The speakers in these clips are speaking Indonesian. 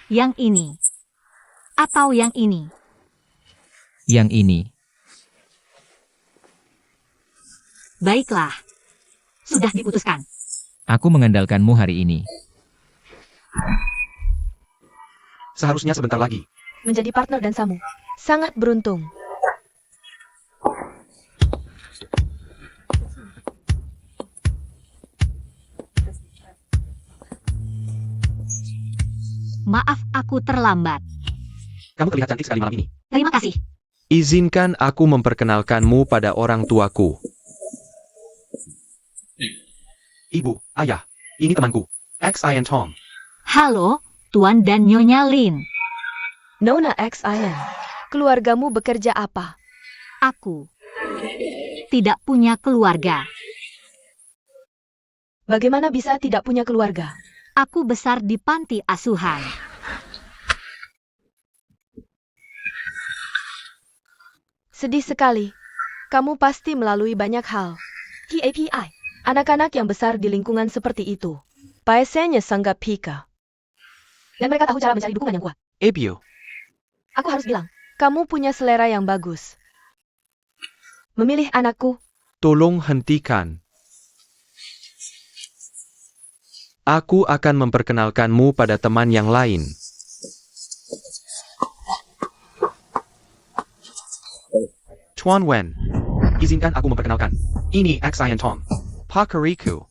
Yang ini. Atau yang ini. Yang ini. Baiklah. Sudah diputuskan. Aku mengandalkanmu hari ini. Seharusnya sebentar lagi. Menjadi partner dan Samu. Sangat beruntung. Maaf aku terlambat. Kamu terlihat cantik sekali malam ini. Terima kasih. Izinkan aku memperkenalkanmu pada orang tuaku. Ibu, ayah, ini temanku, X.I.N. Tom. Halo, Tuan dan Nyonya Lin. Nona X.I.N. Keluargamu bekerja apa? Aku tidak punya keluarga. Bagaimana bisa tidak punya keluarga? Aku besar di panti asuhan. Sedih sekali. Kamu pasti melalui banyak hal. KPI. Anak-anak yang besar di lingkungan seperti itu. Biasanya sangat pika. Dan mereka tahu cara mencari dukungan yang kuat. Ebio, Aku harus bilang, kamu punya selera yang bagus. Memilih anakku, tolong hentikan. Aku akan memperkenalkanmu pada teman yang lain. Tuan Wen. Izinkan aku memperkenalkan. Ini X.I.N. Tom. Pakariku.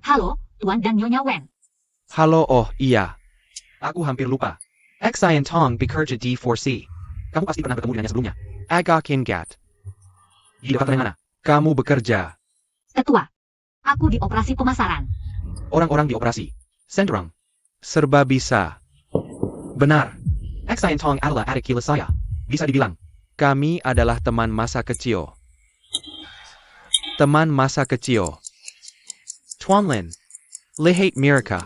Halo, Tuan dan Nyonya Wen. Halo, oh iya. Aku hampir lupa. X.I.N. Tom bekerja di 4C. Kamu pasti pernah bertemu dengannya sebelumnya. Agak ingat. Di departemen mana? Kamu bekerja. Ketua. Aku di operasi pemasaran. Orang-orang di operasi. Senderang. Serba bisa. Benar. X.I.N. Tom adalah adik kelas saya. Bisa dibilang. Kami adalah teman masa kecil. Teman masa kecil. Tuan Lin. Lihat Mirka.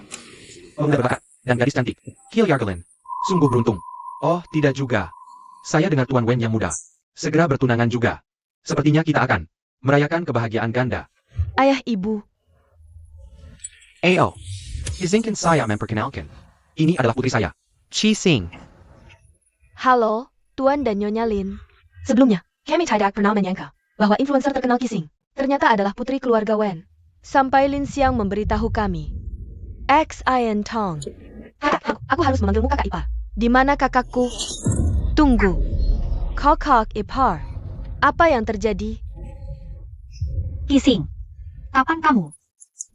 Pemuda berbakat. Dan gadis cantik. Kiel Yargelin. Sungguh beruntung. Oh, tidak juga. Saya dengar Tuan Wen yang muda. Segera bertunangan juga. Sepertinya kita akan merayakan kebahagiaan ganda. ayah ibu. Ayo. Izinkan saya memperkenalkan. Ini adalah putri saya. Chising. Halo, Tuan dan Nyonya Lin. Sebelumnya, kami tidak pernah menyangka bahwa influencer terkenal Kissing ternyata adalah putri keluarga Wen. Sampai Lin Xiang memberitahu kami. X.I.N. Tong. Kakak, aku harus memanggilmu kakak ipar. Di mana kakakku? Tunggu. Kakak ipar. Apa yang terjadi? Kissing. Kapan kamu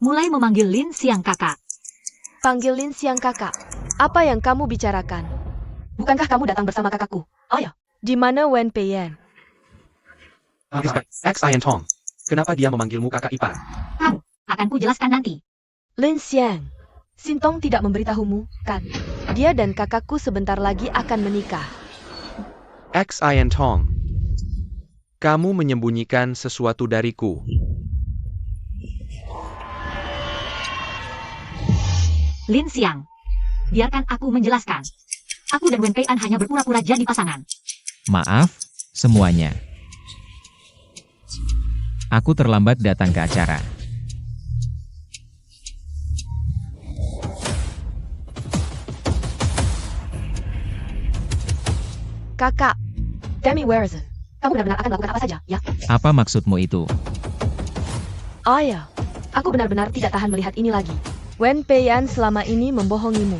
mulai memanggil Lin Xiang kakak? Panggil Lin Xiang kakak. Apa yang kamu bicarakan? Bukankah kamu datang bersama kakakku? Oh ya. Di mana Wen Peiyan? X.I.N. Tom. Kenapa dia memanggilmu kakak ipar? Kamu akan kujelaskan nanti. Lin Xiang. Sintong tidak memberitahumu, kan? Dia dan kakakku sebentar lagi akan menikah. X.I.N. Tong. Kamu menyembunyikan sesuatu dariku. Lin Xiang. Biarkan aku menjelaskan. Aku dan Wen Peian hanya berpura-pura jadi pasangan. Maaf, semuanya. Aku terlambat datang ke acara. Kakak. Demi Warrison. Kamu benar-benar akan melakukan apa saja, ya? Apa maksudmu itu? Oh ya. Aku benar-benar tidak tahan melihat ini lagi. Wen Peiyan selama ini membohongimu.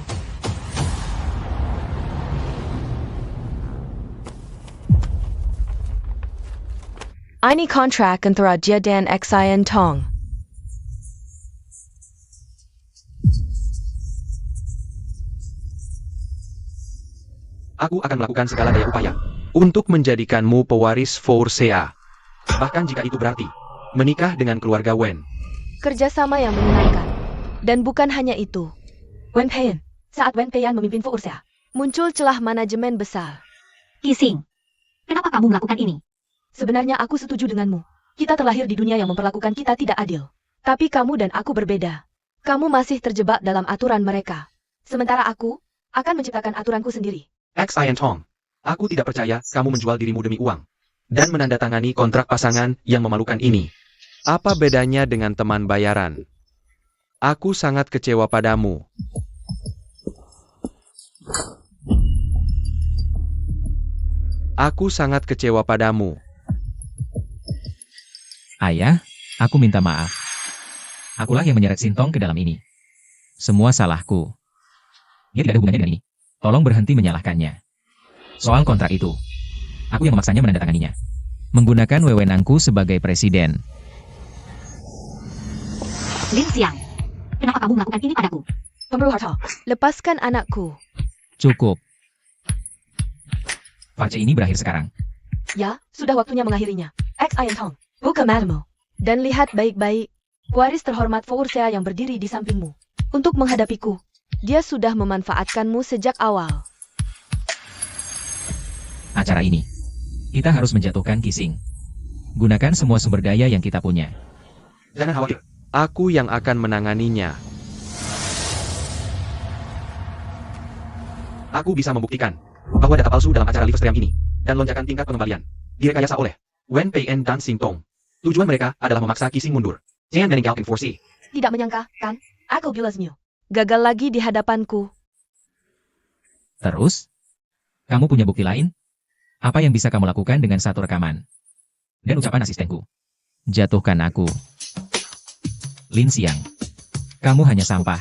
Ini kontrak antara dia dan X.I.N. Tong. Aku akan melakukan segala daya upaya Untuk menjadikanmu pewaris Forsea. bahkan jika itu berarti menikah dengan keluarga Wen. Kerjasama yang menyenangkan. Dan bukan hanya itu. Wen Peiyan. Saat Wen Peiyan memimpin Forsea, muncul celah manajemen besar. Kissing. Kenapa kamu melakukan ini? Sebenarnya aku setuju denganmu. Kita terlahir di dunia yang memperlakukan kita tidak adil. Tapi kamu dan aku berbeda. Kamu masih terjebak dalam aturan mereka. Sementara aku akan menciptakan aturanku sendiri. X.I.N. Tong. Aku tidak percaya kamu menjual dirimu demi uang. Dan menandatangani kontrak pasangan yang memalukan ini. Apa bedanya dengan teman bayaran? Aku sangat kecewa padamu. Aku sangat kecewa padamu. Ayah, aku minta maaf. Akulah yang menyeret Sintong ke dalam ini. Semua salahku. Dia tidak ada hubungannya dengan ini. Tolong berhenti menyalahkannya. Soal kontrak itu, aku yang memaksanya menandatanganinya. Menggunakan wewenangku sebagai presiden. Lin Xiang, kenapa kamu melakukan ini padaku? Pemberontak, lepaskan anakku. Cukup. Fase ini berakhir sekarang. Ya, sudah waktunya mengakhirinya. Ian Tong, buka matamu. Dan lihat baik-baik, waris terhormat Foursea yang berdiri di sampingmu. Untuk menghadapiku, dia sudah memanfaatkanmu sejak awal. Acara ini, kita harus menjatuhkan Qixing. Gunakan semua sumber daya yang kita punya. Jangan khawatir. Aku yang akan menanganinya. Aku bisa membuktikan bahwa data palsu dalam acara Livestream ini dan lonjakan tingkat pengembalian direkayasa oleh Wen Pei dan Sintong. Tujuan mereka adalah memaksa Qixing mundur. Jangan meninggalkan Force. Tidak menyangka, kan? Aku bilasmu. Gagal lagi di hadapanku. Terus, kamu punya bukti lain? Apa yang bisa kamu lakukan dengan satu rekaman? Dan ucapan asistenku. Jatuhkan aku. Lin Xiang, kamu hanya sampah.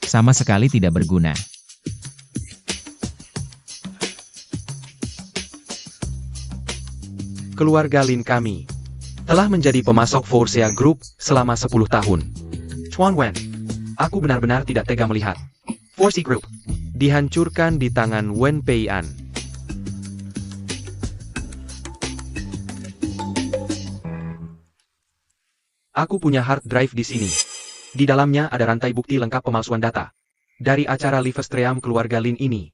Sama sekali tidak berguna. Keluarga Lin kami telah menjadi pemasok Foursea Group selama 10 tahun. Tuan Wen, aku benar-benar tidak tega melihat Force Group Dihancurkan di tangan Wen Pei-an. Aku punya hard drive di sini. Di dalamnya ada rantai bukti lengkap pemalsuan data dari acara Livestream keluarga Lin ini.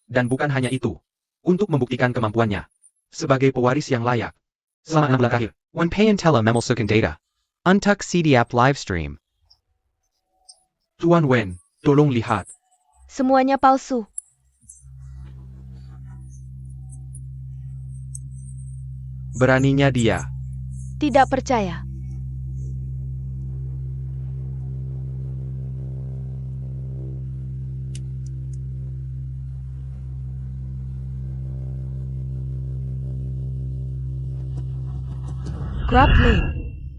Dan bukan hanya itu, untuk membuktikan kemampuannya sebagai pewaris yang layak. Selama 6 bulan terakhir, Wen Pei-an telah memalsukan data. Untuk CDApp livestream. Tuan Wen, tolong lihat. Semuanya palsu. Beraninya dia. Tidak percaya. Crab Lin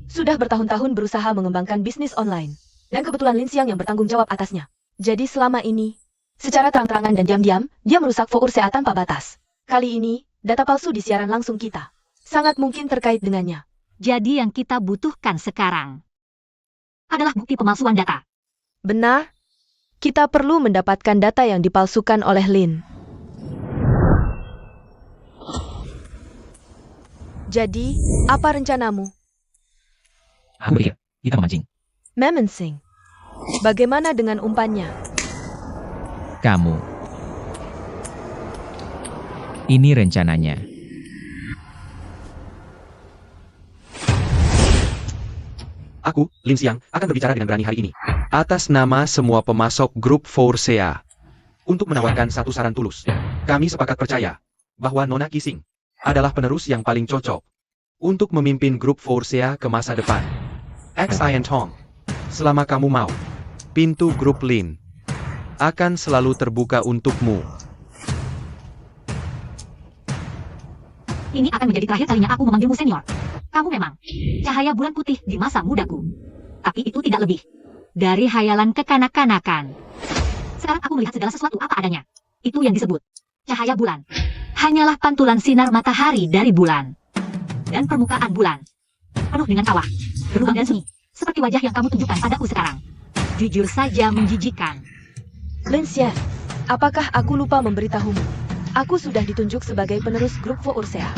sudah bertahun-tahun berusaha mengembangkan bisnis online. Dan kebetulan Lin Xiang yang bertanggung jawab atasnya. Jadi selama ini, secara terang-terangan dan diam-diam, dia merusak Foursea tanpa batas. Kali ini, data palsu di siaran langsung kita. Sangat mungkin terkait dengannya. Jadi yang kita butuhkan sekarang adalah bukti pemalsuan data. Benar, kita perlu mendapatkan data yang dipalsukan oleh Lin. Jadi, apa rencanamu? Aku pikir, kita memancing. Memensing. Bagaimana dengan umpannya? Kamu. Ini rencananya. Aku, Lin Xiang, akan berbicara dengan berani hari ini. Atas nama semua pemasok grup Foursea. Untuk menawarkan satu saran tulus. Kami sepakat percaya bahwa Nona Qixing adalah penerus yang paling cocok untuk memimpin grup Foursea ke masa depan. Ian Tong, selama kamu mau, Pintu grup Lin akan selalu terbuka untukmu. Ini akan menjadi terakhir kalinya aku memanggilmu senior. Kamu memang cahaya bulan putih di masa mudaku. Tapi itu tidak lebih dari hayalan kekanak-kanakan. Sekarang aku melihat segala sesuatu apa adanya. Itu yang disebut cahaya bulan. Hanyalah pantulan sinar matahari dari bulan. Dan permukaan bulan penuh dengan kawah, berlubang dan seni. Seperti wajah yang kamu tunjukkan padaku sekarang. Jujur saja menjijikan. Lin Xiang, apakah aku lupa memberitahumu? Aku sudah ditunjuk sebagai penerus grup Foursea.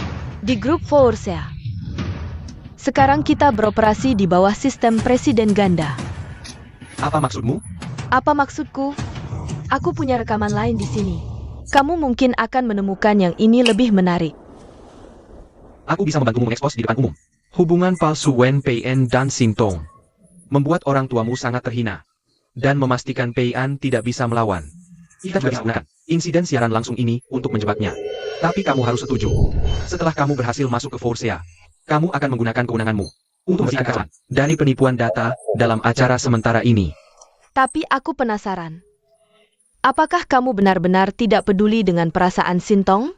Di grup Foursea. Sekarang kita beroperasi di bawah sistem presiden ganda. apa maksudmu? Apa maksudku? Aku punya rekaman lain di sini. Kamu mungkin akan menemukan yang ini lebih menarik. Aku bisa membantumu mengekspos di depan umum. Hubungan palsu Wen Pei-an dan Sintong Membuat orang tuamu sangat terhina. dan memastikan Pei-an tidak bisa melawan. Kita juga bisa gunakan insiden siaran langsung ini untuk menjebaknya. Tapi kamu harus setuju. Setelah kamu berhasil masuk ke Foursea, kamu akan menggunakan kewenanganmu untuk membersihkan kekacauan dari penipuan data dalam acara sementara ini. Tapi aku penasaran. Apakah kamu benar-benar tidak peduli dengan perasaan Sintong?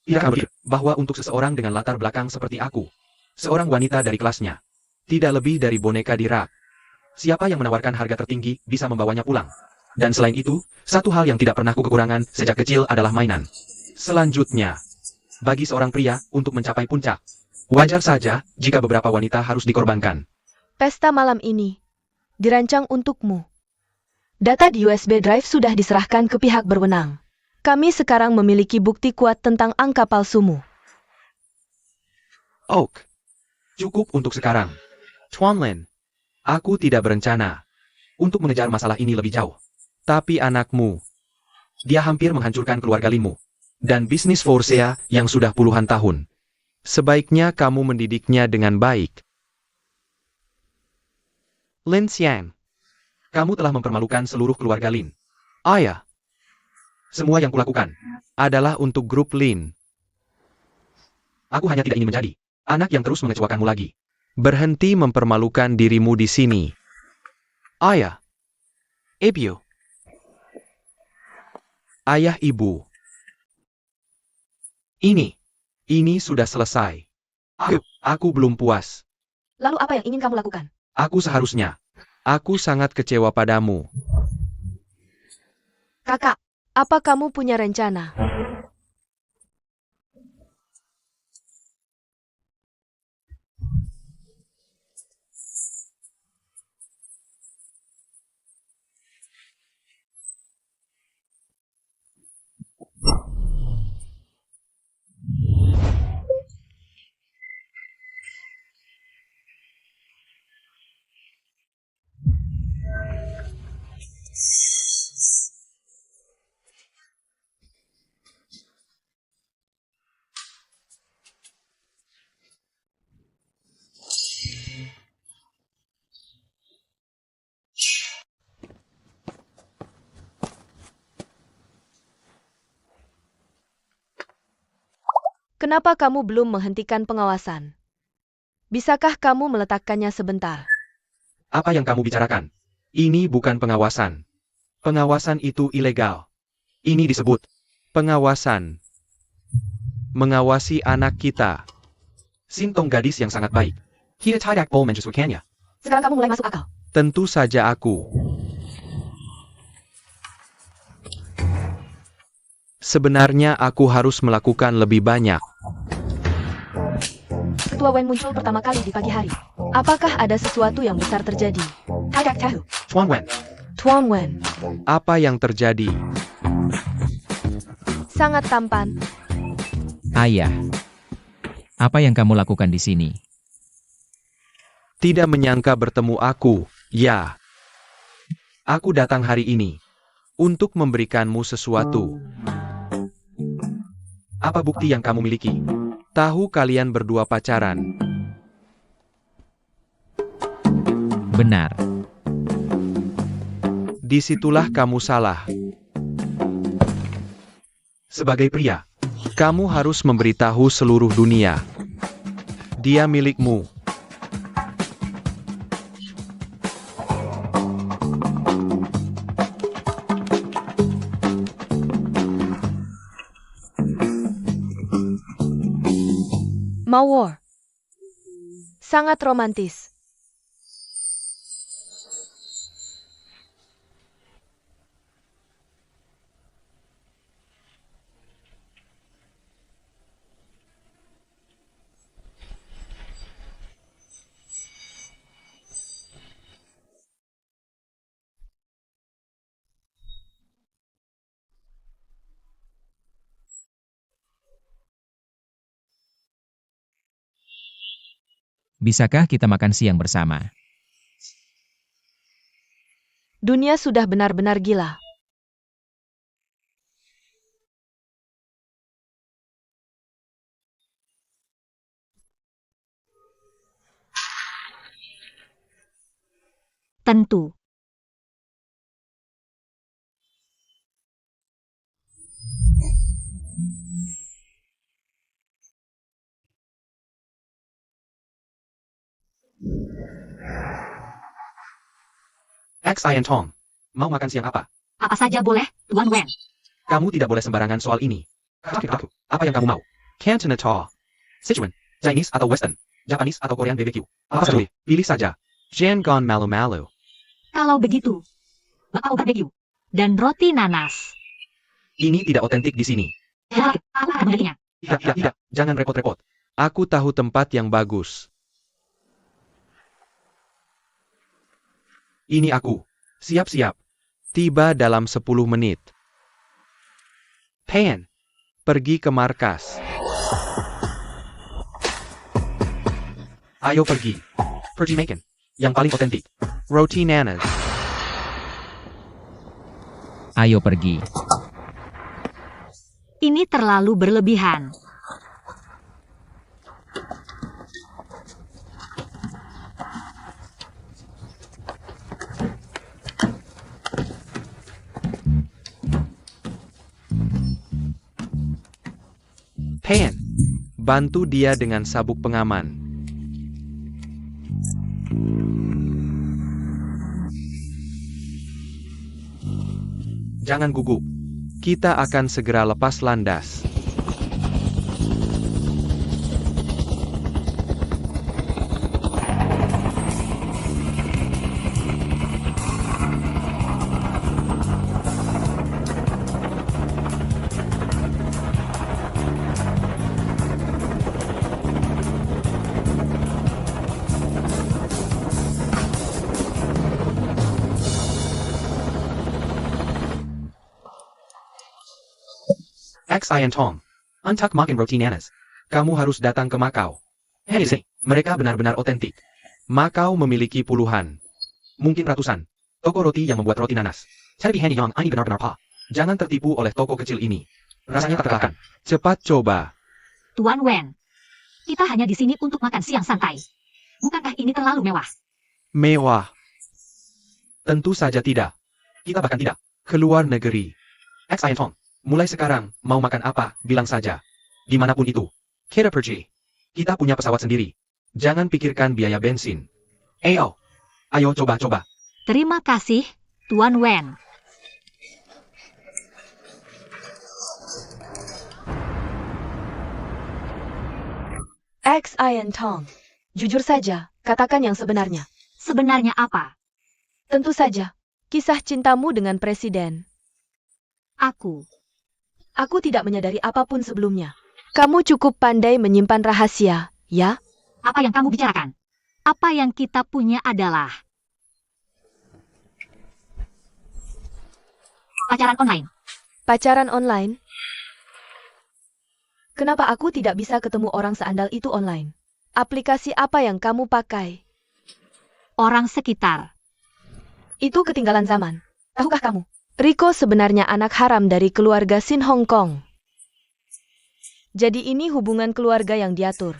Tidak kamu berpikir bahwa untuk seseorang dengan latar belakang seperti aku, seorang wanita dari kelasnya, tidak lebih dari boneka di rak. Siapa yang menawarkan harga tertinggi bisa membawanya pulang. Dan selain itu, satu hal yang tidak pernah kekurangan sejak kecil adalah mainan. Selanjutnya, bagi seorang pria untuk mencapai puncak, wajar saja jika beberapa wanita harus dikorbankan. Pesta malam ini dirancang untukmu. Data di USB drive sudah diserahkan ke pihak berwenang. Kami sekarang memiliki bukti kuat tentang angka palsumu. Oak, cukup untuk sekarang. Tuan Lin, Aku tidak berencana untuk mengejar masalah ini lebih jauh. tapi anakmu, Dia hampir menghancurkan keluarga Linmu dan bisnis Forsea yang sudah puluhan tahun. sebaiknya kamu mendidiknya dengan baik. Lin Xiang, Kamu telah mempermalukan seluruh keluarga Lin. ayah, Semua yang kulakukan, adalah untuk grup Lin. aku hanya tidak ingin menjadi anak yang terus mengecewakanmu lagi. Berhenti mempermalukan dirimu di sini. Ayah, ibu, ayah ibu, Ini sudah selesai. Aku belum puas. Lalu apa yang ingin kamu lakukan? aku sangat kecewa padamu. Kakak, apa kamu punya rencana? Kenapa kamu belum menghentikan pengawasan? Bisakah kamu meletakkannya sebentar? Apa yang kamu bicarakan? Ini bukan pengawasan. Pengawasan itu ilegal. Ini disebut Pengawasan. Mengawasi anak kita. Sintong gadis yang sangat baik. Kita tidak boleh menyesuaikannya. Sekarang kamu mulai masuk akal. Tentu saja aku. Sebenarnya aku harus melakukan lebih banyak. Ketua Wen muncul pertama kali di pagi hari. Apakah ada sesuatu yang besar terjadi? Tidak tahu. Tuan Wen, Tuan Wen, Apa yang terjadi? sangat tampan. Ayah, apa yang kamu lakukan di sini? Tidak menyangka bertemu aku, ya. aku datang hari ini. Untuk memberikanmu sesuatu. Apa bukti yang kamu miliki? Tahu kalian berdua pacaran. Benar. Disitulah kamu salah. Sebagai pria, Kamu harus memberitahu seluruh dunia. Dia milikmu. Mawar. Sangat romantis. Bisakah kita makan siang bersama? Dunia sudah benar-benar gila. Tentu. XI and Tong. Mau makan siang apa? Apa saja boleh, Tuan Wen. Kamu tidak boleh sembarangan soal ini. Apa yang kamu mau? Cantonata. Sichuan, Chinese atau Western? Japanese atau Korean BBQ? Apa saja? Pilih saja. Jangon malu-malu. Kalau begitu, bakpao barbeque dan roti nanas. Ini tidak otentik di sini. Ya, aku akan membelinya. Tidak. Jangan repot-repot. Aku tahu tempat yang bagus. Ini aku. Siap-siap. Tiba dalam 10 menit. Pan. Pergi ke markas. Ayo pergi. Pergi makan. Yang paling otentik. Roti nanas. Ayo pergi. Ini terlalu berlebihan. Pan. Bantu dia dengan sabuk pengaman. Jangan gugup. Kita akan segera lepas landas. XI and Tong. Antak makan roti nanas. Kamu harus datang ke Macau. Hei, mereka benar-benar otentik. Macau memiliki puluhan. Mungkin ratusan. Toko roti yang membuat roti nanas. Tapi Henny Yang ini benar-benar pa. Jangan tertipu oleh toko kecil ini. Rasanya tak terkalahkan. Cepat coba. Tuan Wen, kita hanya di sini untuk makan siang santai. Bukankah ini terlalu mewah? Mewah. Tentu saja tidak. Kita bahkan tidak. Keluar negeri. XI and Tong. Mulai sekarang, mau makan apa, bilang saja. Dimanapun itu. Kita pergi. Kita punya pesawat sendiri. Jangan pikirkan biaya bensin. Ayo. Ayo coba-coba. Terima kasih, Tuan Wen. XI and Tong. Jujur saja, katakan yang sebenarnya. Sebenarnya apa? Tentu saja, kisah cintamu dengan presiden. Aku tidak menyadari apapun sebelumnya. Kamu cukup pandai menyimpan rahasia, ya? Apa yang kamu bicarakan? Apa yang kita punya adalah pacaran online. Pacaran online? Kenapa aku tidak bisa ketemu orang seandal itu online? Aplikasi apa yang kamu pakai? Orang sekitar. Itu ketinggalan zaman. Tahukah kamu? Rico sebenarnya anak haram dari keluarga Sin Hong Kong. Jadi ini hubungan keluarga yang diatur.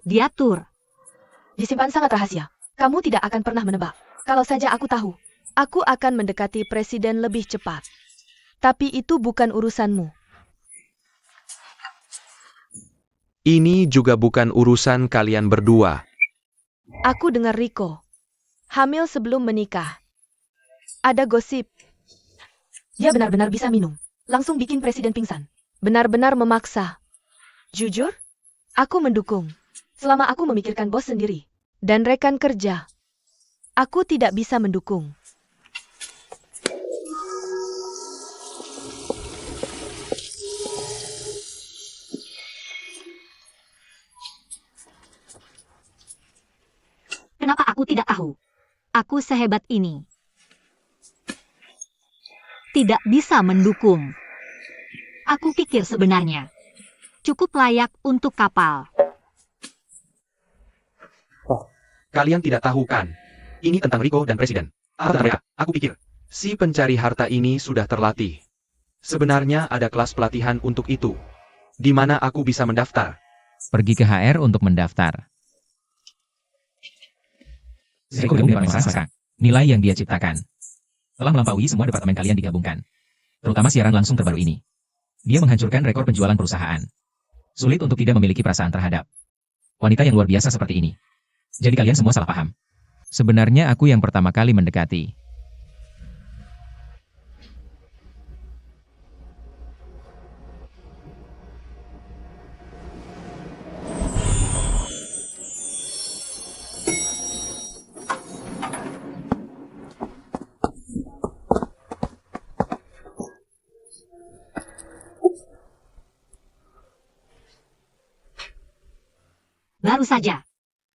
Diatur. Disimpan sangat rahasia. Kamu tidak akan pernah menebak. Kalau saja aku tahu, aku akan mendekati presiden lebih cepat. Tapi itu bukan urusanmu. Ini juga bukan urusan kalian berdua. Aku dengar Rico hamil sebelum menikah. Ada gosip. Dia benar-benar bisa minum. Langsung bikin presiden pingsan. Benar-benar memaksa. Jujur, aku mendukung. Selama aku memikirkan bos sendiri dan rekan kerja, aku tidak bisa mendukung. Kenapa aku tidak tahu? Aku sehebat ini. Tidak bisa mendukung. Aku pikir sebenarnya cukup layak untuk kapal. Kalian tidak tahu kan? Ini tentang Rico dan presiden. Apa tentang mereka? Aku pikir. Si pencari harta ini sudah terlatih. Sebenarnya ada kelas pelatihan untuk itu. Di mana aku bisa mendaftar. Pergi ke HR untuk mendaftar. Rico dengan masalah. Nilai yang dia ciptakan telah melampaui semua departemen kalian digabungkan. Terutama siaran langsung terbaru ini. Dia menghancurkan rekor penjualan perusahaan. Sulit untuk tidak memiliki perasaan terhadap wanita yang luar biasa seperti ini. Jadi kalian semua salah paham. Sebenarnya aku yang pertama kali mendekati. Baru saja.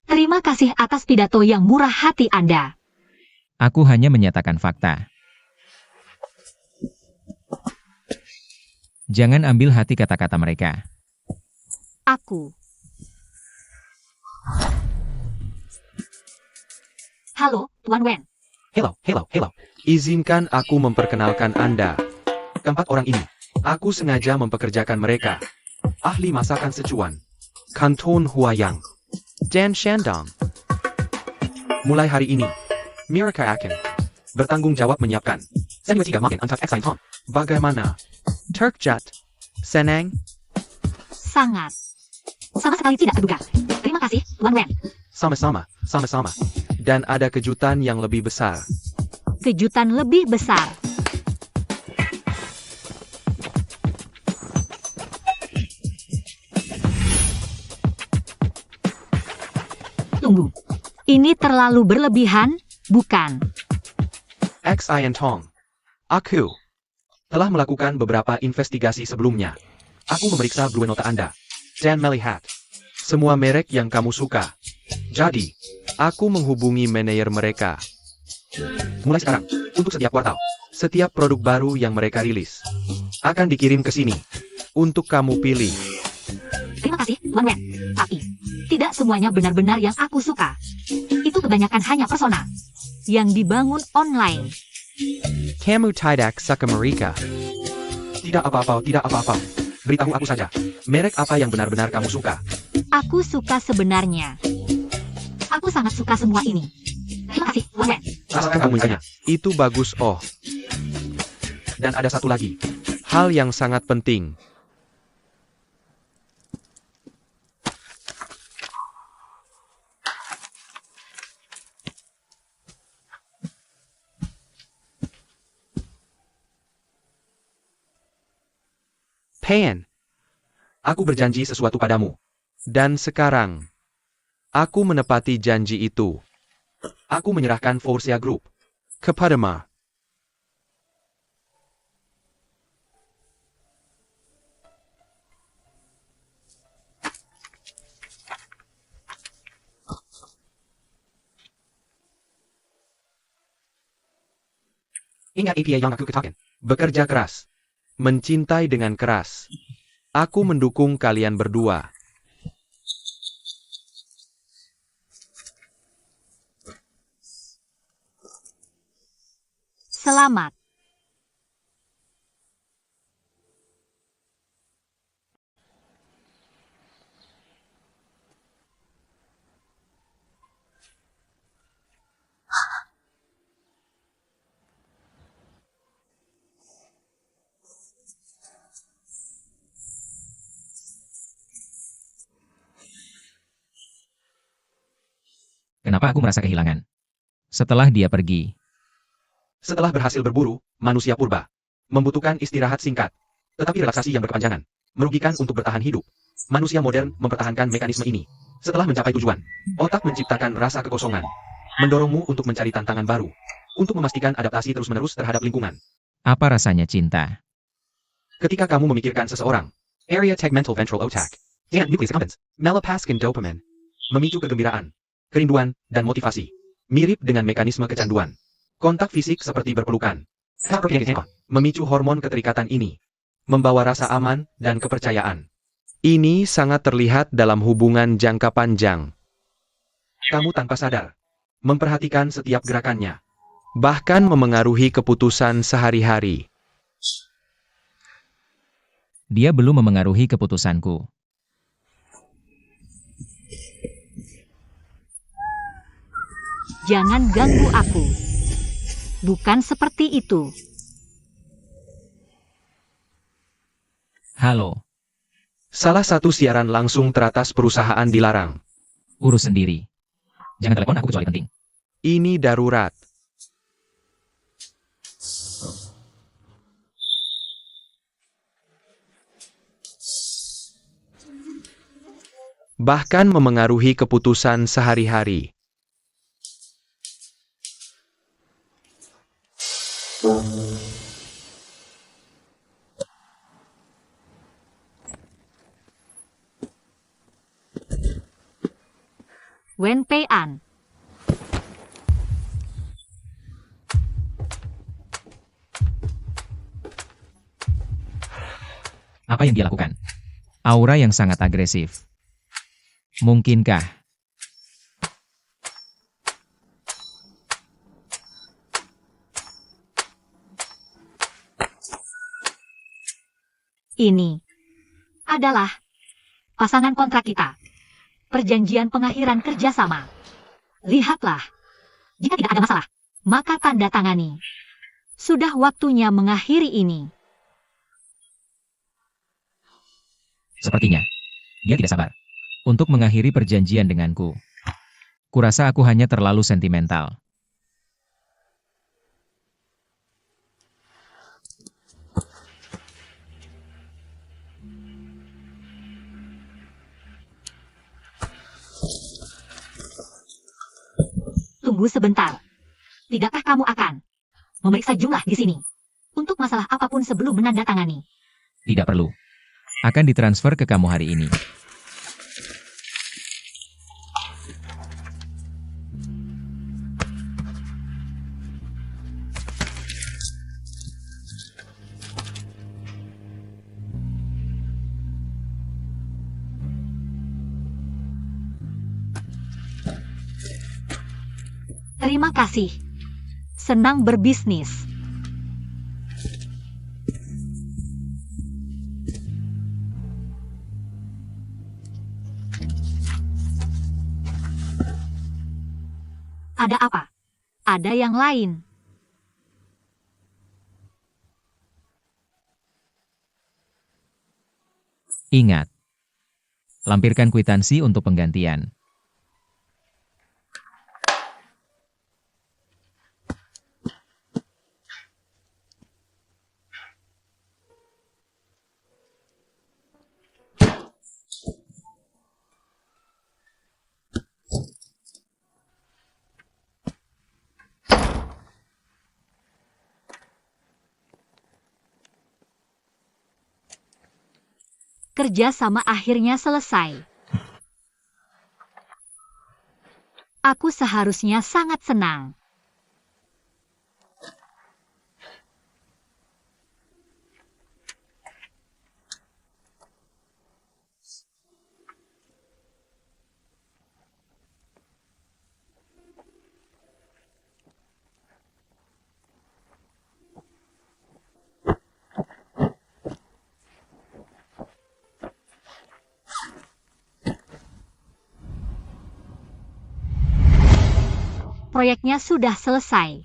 Terima kasih atas pidato yang murah hati Anda. Aku hanya menyatakan fakta. Jangan ambil hati kata-kata mereka. Aku. Halo, Tuan Wen. Hello. Izinkan aku memperkenalkan Anda. Keempat orang ini, aku sengaja mempekerjakan mereka. Ahli masakan Sichuan. Kanton Huayang. Dan Shandong. Mulai hari ini, mereka akan bertanggung jawab menyiapkan senior 3 makin untuk Exine Tom. Bagaimana? Turkjat. Senang. Sangat. Sama sekali tidak terduga. Terima kasih, Tuan Wen. Sama-sama. Dan ada kejutan yang lebih besar. Kejutan lebih besar. Tunggu. Ini terlalu berlebihan, bukan? Xine Tong. Aku telah melakukan beberapa investigasi sebelumnya. Aku memeriksa Blue Nota Anda dan melihat semua merek yang kamu suka. Jadi, Aku menghubungi manajer mereka. mulai sekarang, untuk setiap kuartal, setiap produk baru yang mereka rilis akan dikirim ke sini. Untuk kamu pilih. Terima kasih, Tuan Wen. Tapi, tidak semuanya benar-benar yang aku suka. Itu kebanyakan hanya persona yang dibangun online. Kamu tidak suka mereka. Tidak apa-apa. Beritahu aku saja, merek apa yang benar-benar kamu suka. Aku suka sebenarnya. Aku sangat suka semua ini. Terima kasih, Tuan Wen. Rasakan kamu misalnya. Itu bagus. Oh, Dan ada satu lagi. hal yang sangat penting. Payan. Aku berjanji sesuatu padamu. Dan sekarang, aku menepati janji itu. Aku menyerahkan Forcia Group. Kepadamu. Ingat APA yang aku katakan. Bekerja keras. Mencintai dengan keras. Aku mendukung kalian berdua. Selamat. Kenapa aku merasa kehilangan? Setelah dia pergi, Setelah berhasil berburu, manusia purba membutuhkan istirahat singkat, tetapi relaksasi yang berkepanjangan, merugikan untuk bertahan hidup. Manusia modern mempertahankan mekanisme ini. Setelah mencapai tujuan, otak menciptakan rasa kekosongan, mendorongmu untuk mencari tantangan baru, untuk memastikan adaptasi terus-menerus terhadap lingkungan. apa rasanya cinta? Ketika kamu memikirkan seseorang, area tegmental ventral otak, dan nucleus accumbens, melepaskan dopamine, memicu kegembiraan, kerinduan, dan motivasi. Mirip dengan mekanisme kecanduan. Kontak fisik seperti berpelukan. Memicu hormon keterikatan ini. Membawa rasa aman dan kepercayaan. Ini sangat terlihat dalam hubungan jangka panjang. Kamu tanpa sadar memperhatikan setiap gerakannya. Bahkan memengaruhi keputusan sehari-hari. Dia belum memengaruhi keputusanku. Jangan ganggu aku. Bukan seperti itu. Halo, Salah satu siaran langsung teratas perusahaan dilarang. urus sendiri. Jangan telepon aku kecuali penting. Ini darurat. Bahkan memengaruhi keputusan sehari-hari. Wen Pei An. Apa yang dia lakukan? Aura yang sangat agresif. Mungkinkah? Ini adalah pasangan kontrak kita. Perjanjian pengakhiran kerjasama. Lihatlah. Jika tidak ada masalah, maka tanda tangani. Sudah waktunya mengakhiri ini. Sepertinya, dia tidak sabar untuk mengakhiri perjanjian denganku. Kurasa aku hanya terlalu sentimental. Tunggu sebentar. Tidakkah kamu akan memeriksa jumlah di sini? Untuk masalah apapun sebelum menandatangani. Tidak perlu. Akan ditransfer ke kamu hari ini. Terima kasih. Senang berbisnis. Ada apa? Ada yang lain. Ingat. Lampirkan kwitansi untuk penggantian. Kerja sama akhirnya selesai. Aku seharusnya sangat senang. Proyeknya sudah selesai.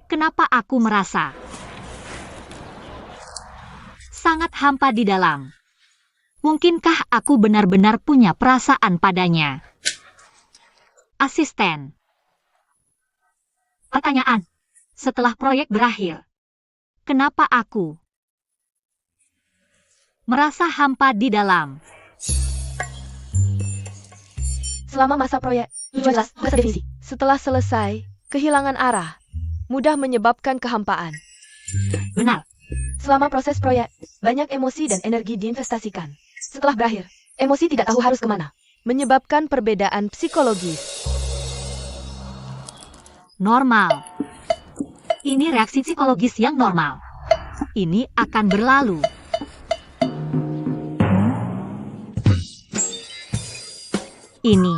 Kenapa aku merasa sangat hampa di dalam? Mungkinkah aku benar-benar punya perasaan padanya? Asisten. Pertanyaan. Setelah proyek berakhir, kenapa aku merasa hampa di dalam? Selama masa proyek, tujuan jelas, bahasa definisi. Setelah selesai, kehilangan arah, mudah menyebabkan kehampaan. Benar. Selama proses proyek, banyak emosi dan energi diinvestasikan. Setelah berakhir, emosi tidak tahu harus kemana. Menyebabkan perbedaan psikologis. Normal. Ini reaksi psikologis yang normal. Ini akan berlalu. Ini.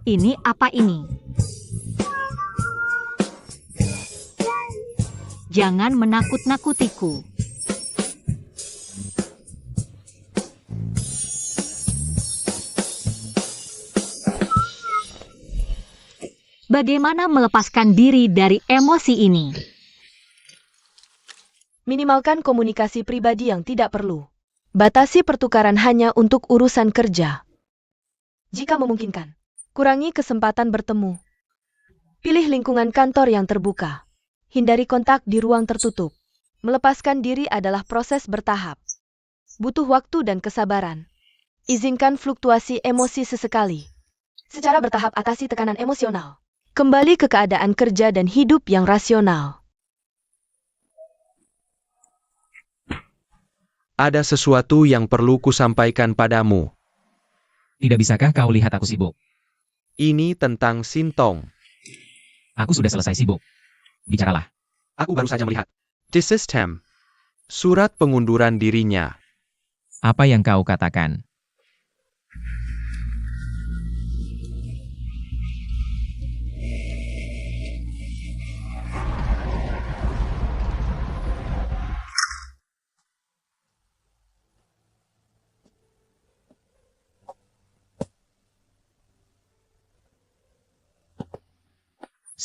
Ini apa ini? Jangan menakut-nakutiku. Bagaimana melepaskan diri dari emosi ini? Minimalkan komunikasi pribadi yang tidak perlu. Batasi pertukaran hanya untuk urusan kerja. Jika memungkinkan, kurangi kesempatan bertemu. Pilih lingkungan kantor yang terbuka. Hindari kontak di ruang tertutup. Melepaskan diri adalah proses bertahap. Butuh waktu dan kesabaran. Izinkan fluktuasi emosi sesekali. Secara bertahap atasi tekanan emosional. Kembali ke keadaan kerja dan hidup yang rasional. Ada sesuatu yang perlu kusampaikan padamu. Tidak bisakah kau lihat aku sibuk? Ini tentang Sintong. Aku sudah selesai sibuk. Bicaralah. Aku baru saja melihat. Disistem. Surat pengunduran dirinya. Apa yang kau katakan?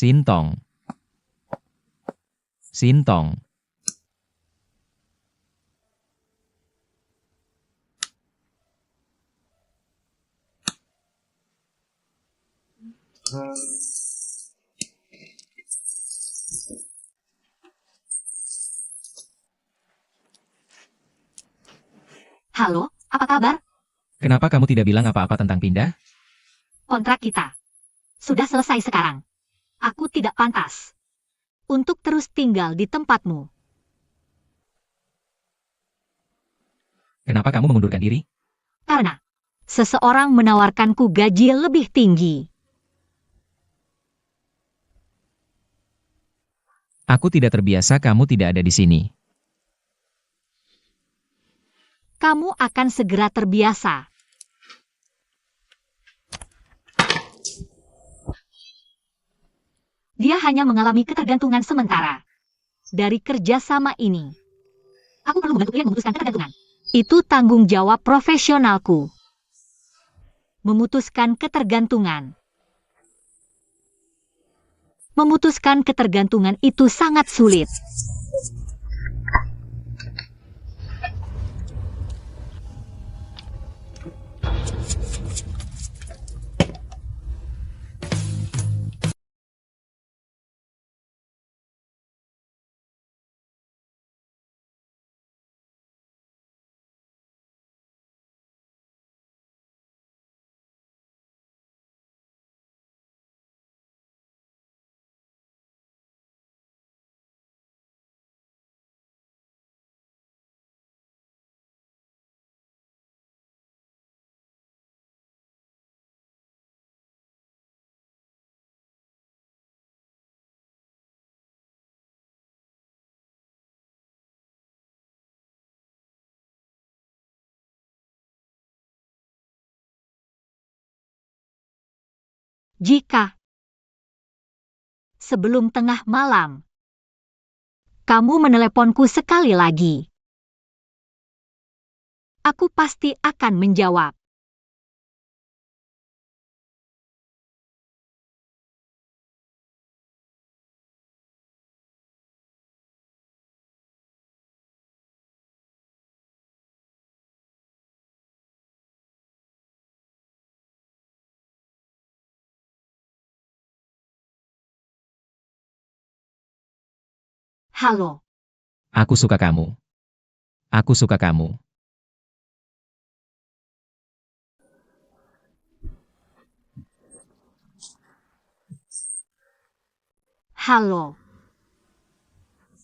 Sintong. Sintong. Halo, apa kabar? Kenapa kamu tidak bilang apa-apa tentang pindah? Kontrak kita sudah selesai sekarang. Aku tidak pantas untuk terus tinggal di tempatmu. Kenapa kamu mengundurkan diri? Karena seseorang menawarkanku gaji lebih tinggi. Aku tidak terbiasa kamu tidak ada di sini. Kamu akan segera terbiasa. Dia hanya mengalami ketergantungan sementara dari kerjasama ini. Aku perlu membantu dia memutuskan ketergantungan. Itu tanggung jawab profesionalku. Memutuskan ketergantungan. Memutuskan ketergantungan itu sangat sulit. Jika sebelum tengah malam kamu meneleponku sekali lagi, aku pasti akan menjawab. Halo. Aku suka kamu. Aku suka kamu. Halo.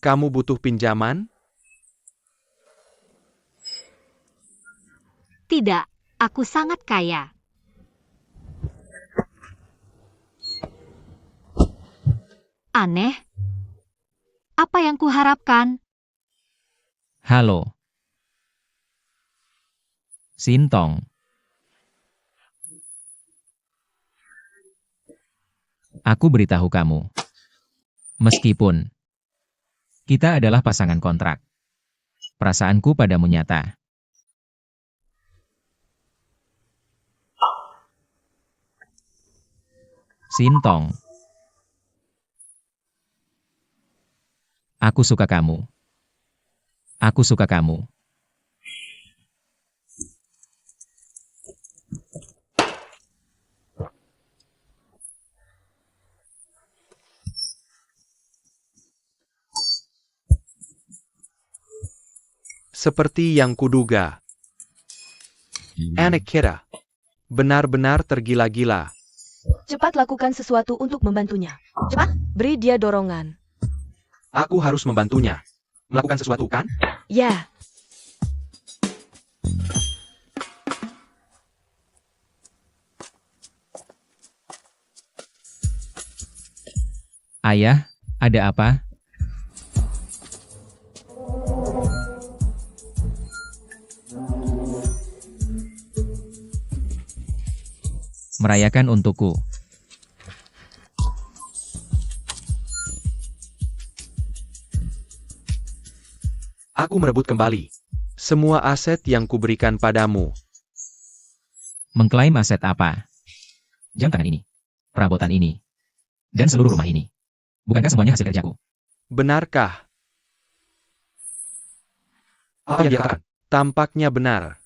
Kamu butuh pinjaman? Tidak, aku sangat kaya. Aneh. Apa yang kuharapkan? Halo. Sintong. Aku beritahu kamu. Meskipun kita adalah pasangan kontrak, perasaanku padamu nyata. Sintong. Aku suka kamu. Aku suka kamu. Seperti yang kuduga. Anak kita benar-benar tergila-gila. Cepat lakukan sesuatu untuk membantunya. Cepat, beri dia dorongan. Aku harus membantunya. Melakukan sesuatu kan? Ya, Ayah, ada apa? Merayakan untukku. Aku merebut kembali. Semua aset yang kuberikan padamu. Mengklaim aset apa? Jam tangan ini, perabotan ini, dan seluruh rumah ini. Bukankah semuanya hasil kerjaku? Benarkah? Apa yang dia katakan? Tampaknya benar.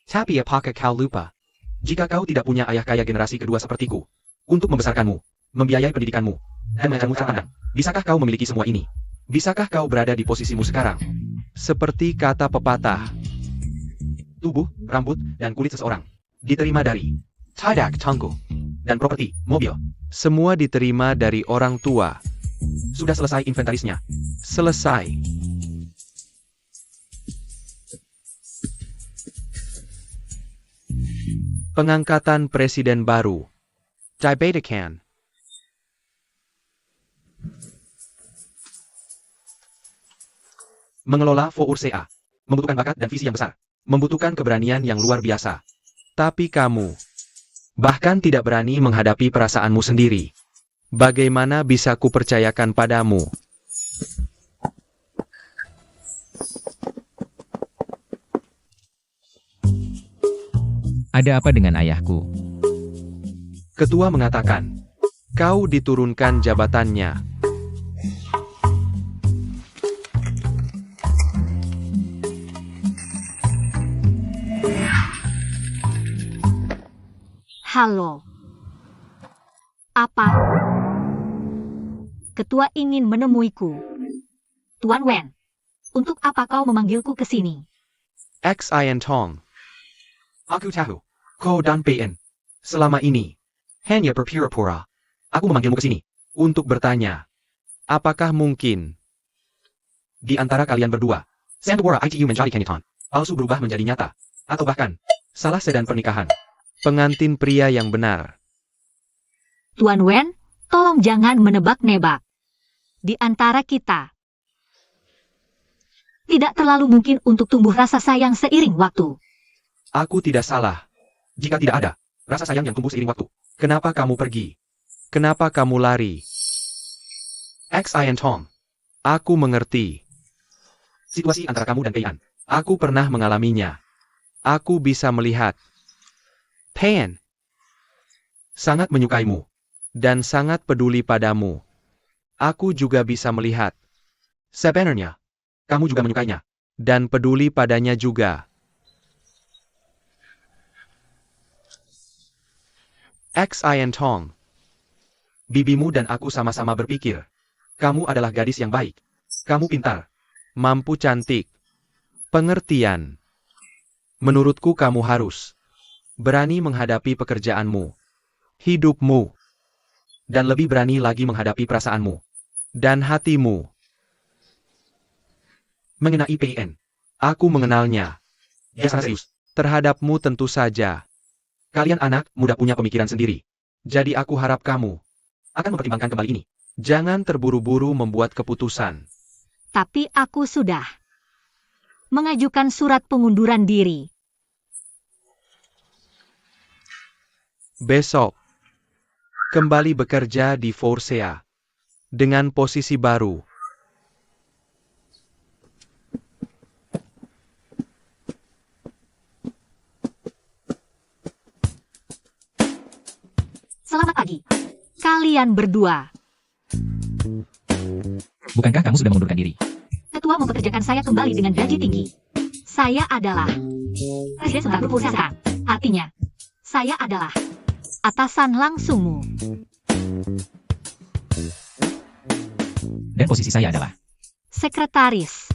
Tapi apakah kau lupa? Jika kau tidak punya ayah kaya generasi kedua sepertiku, untuk membesarkanmu, membiayai pendidikanmu, dan mengajarmu cara pandang, bisakah kau memiliki semua ini? Bisakah kau berada di posisimu sekarang? Seperti kata pepatah. Tubuh, rambut, dan kulit seseorang diterima dari tidak tangguh, dan properti, mobil. Semua diterima dari orang tua. Sudah selesai inventarisnya. Selesai. Pengangkatan presiden baru. Dibetakan. Mengelola Foursea membutuhkan bakat dan visi yang besar, membutuhkan keberanian yang luar biasa. Tapi kamu Bahkan tidak berani menghadapi perasaanmu sendiri. bagaimana bisa kupercayakan padamu? Ada apa dengan ayahku? Ketua mengatakan, Kau diturunkan jabatannya. Halo. Apa? Ketua ingin menemuiku. Tuan Wen, untuk apa kau memanggilku ke sini? Xin Tong. aku tahu, kau dan PN. Selama ini, hanya berpura-pura. Aku memanggilmu ke sini, untuk bertanya. Apakah mungkin Di antara kalian berdua, Sandiwara ITU menjadi kenyataan, palsu berubah menjadi nyata. Atau bahkan, salah sedan pernikahan. pengantin pria yang benar? Tuan Wen, tolong jangan menebak-nebak. Di antara kita, tidak terlalu mungkin untuk tumbuh rasa sayang seiring waktu. Aku tidak salah. Jika tidak ada rasa sayang yang tumbuh seiring waktu, kenapa kamu pergi? Kenapa kamu lari? Xin Tong, Aku mengerti. situasi antara kamu dan Peian, aku Pernah mengalaminya. Aku bisa melihat. Pan. sangat menyukaimu. Dan sangat peduli padamu. Aku juga bisa melihat. Sebenarnya, kamu juga menyukainya. Dan peduli padanya juga. Xin Tong. Bibimu dan aku sama-sama berpikir. Kamu adalah gadis yang baik. Kamu pintar. Mampu cantik. Pengertian. Menurutku kamu harus berani menghadapi pekerjaanmu, hidupmu, Dan lebih berani lagi menghadapi perasaanmu. dan hatimu. Mengenai PN, Aku mengenalnya. dia sangat serius. Terhadapmu tentu saja. Kalian anak muda punya pemikiran sendiri. Jadi aku harap kamu Akan mempertimbangkan kembali ini. jangan terburu-buru membuat keputusan. Tapi aku sudah mengajukan surat pengunduran diri. Besok, kembali bekerja di Foursea. Dengan posisi baru. Selamat pagi, kalian berdua. Bukankah kamu sudah mengundurkan diri? Ketua mempekerjakan saya kembali dengan gaji tinggi. Saya adalah presiden sementara grup sekarang. Artinya, saya adalah atasan langsungmu. Dan posisi saya adalah Sekretaris.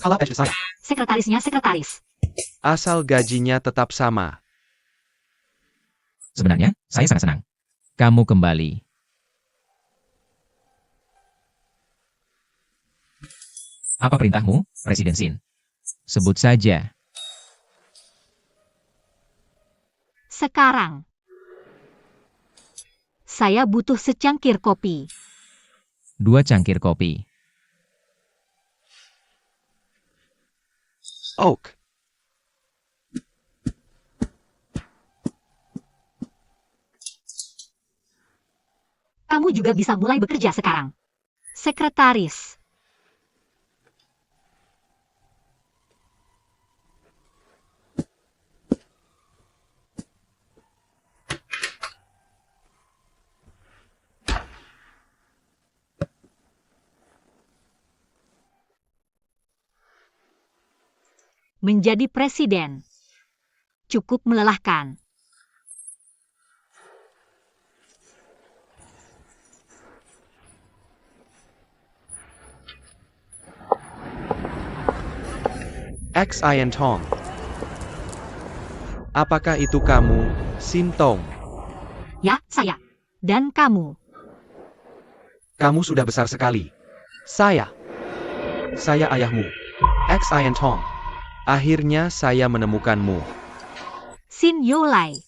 Kalau edge saya. Sekretarisnya sekretaris. Asal gajinya tetap sama. Sebenarnya, saya sangat senang. Kamu kembali. Apa perintahmu, Presiden Sin? Sebut saja. Sekarang. Saya butuh secangkir kopi. 2 cangkir kopi. Oak. Kamu juga bisa mulai bekerja sekarang. Sekretaris. Menjadi presiden cukup melelahkan. X Ian Tong. Apakah itu kamu, Sintong? Ya, saya. Dan kamu. Kamu sudah besar sekali. Saya. Saya ayahmu. X Ian Tong. Akhirnya saya menemukanmu. Sin Yolai.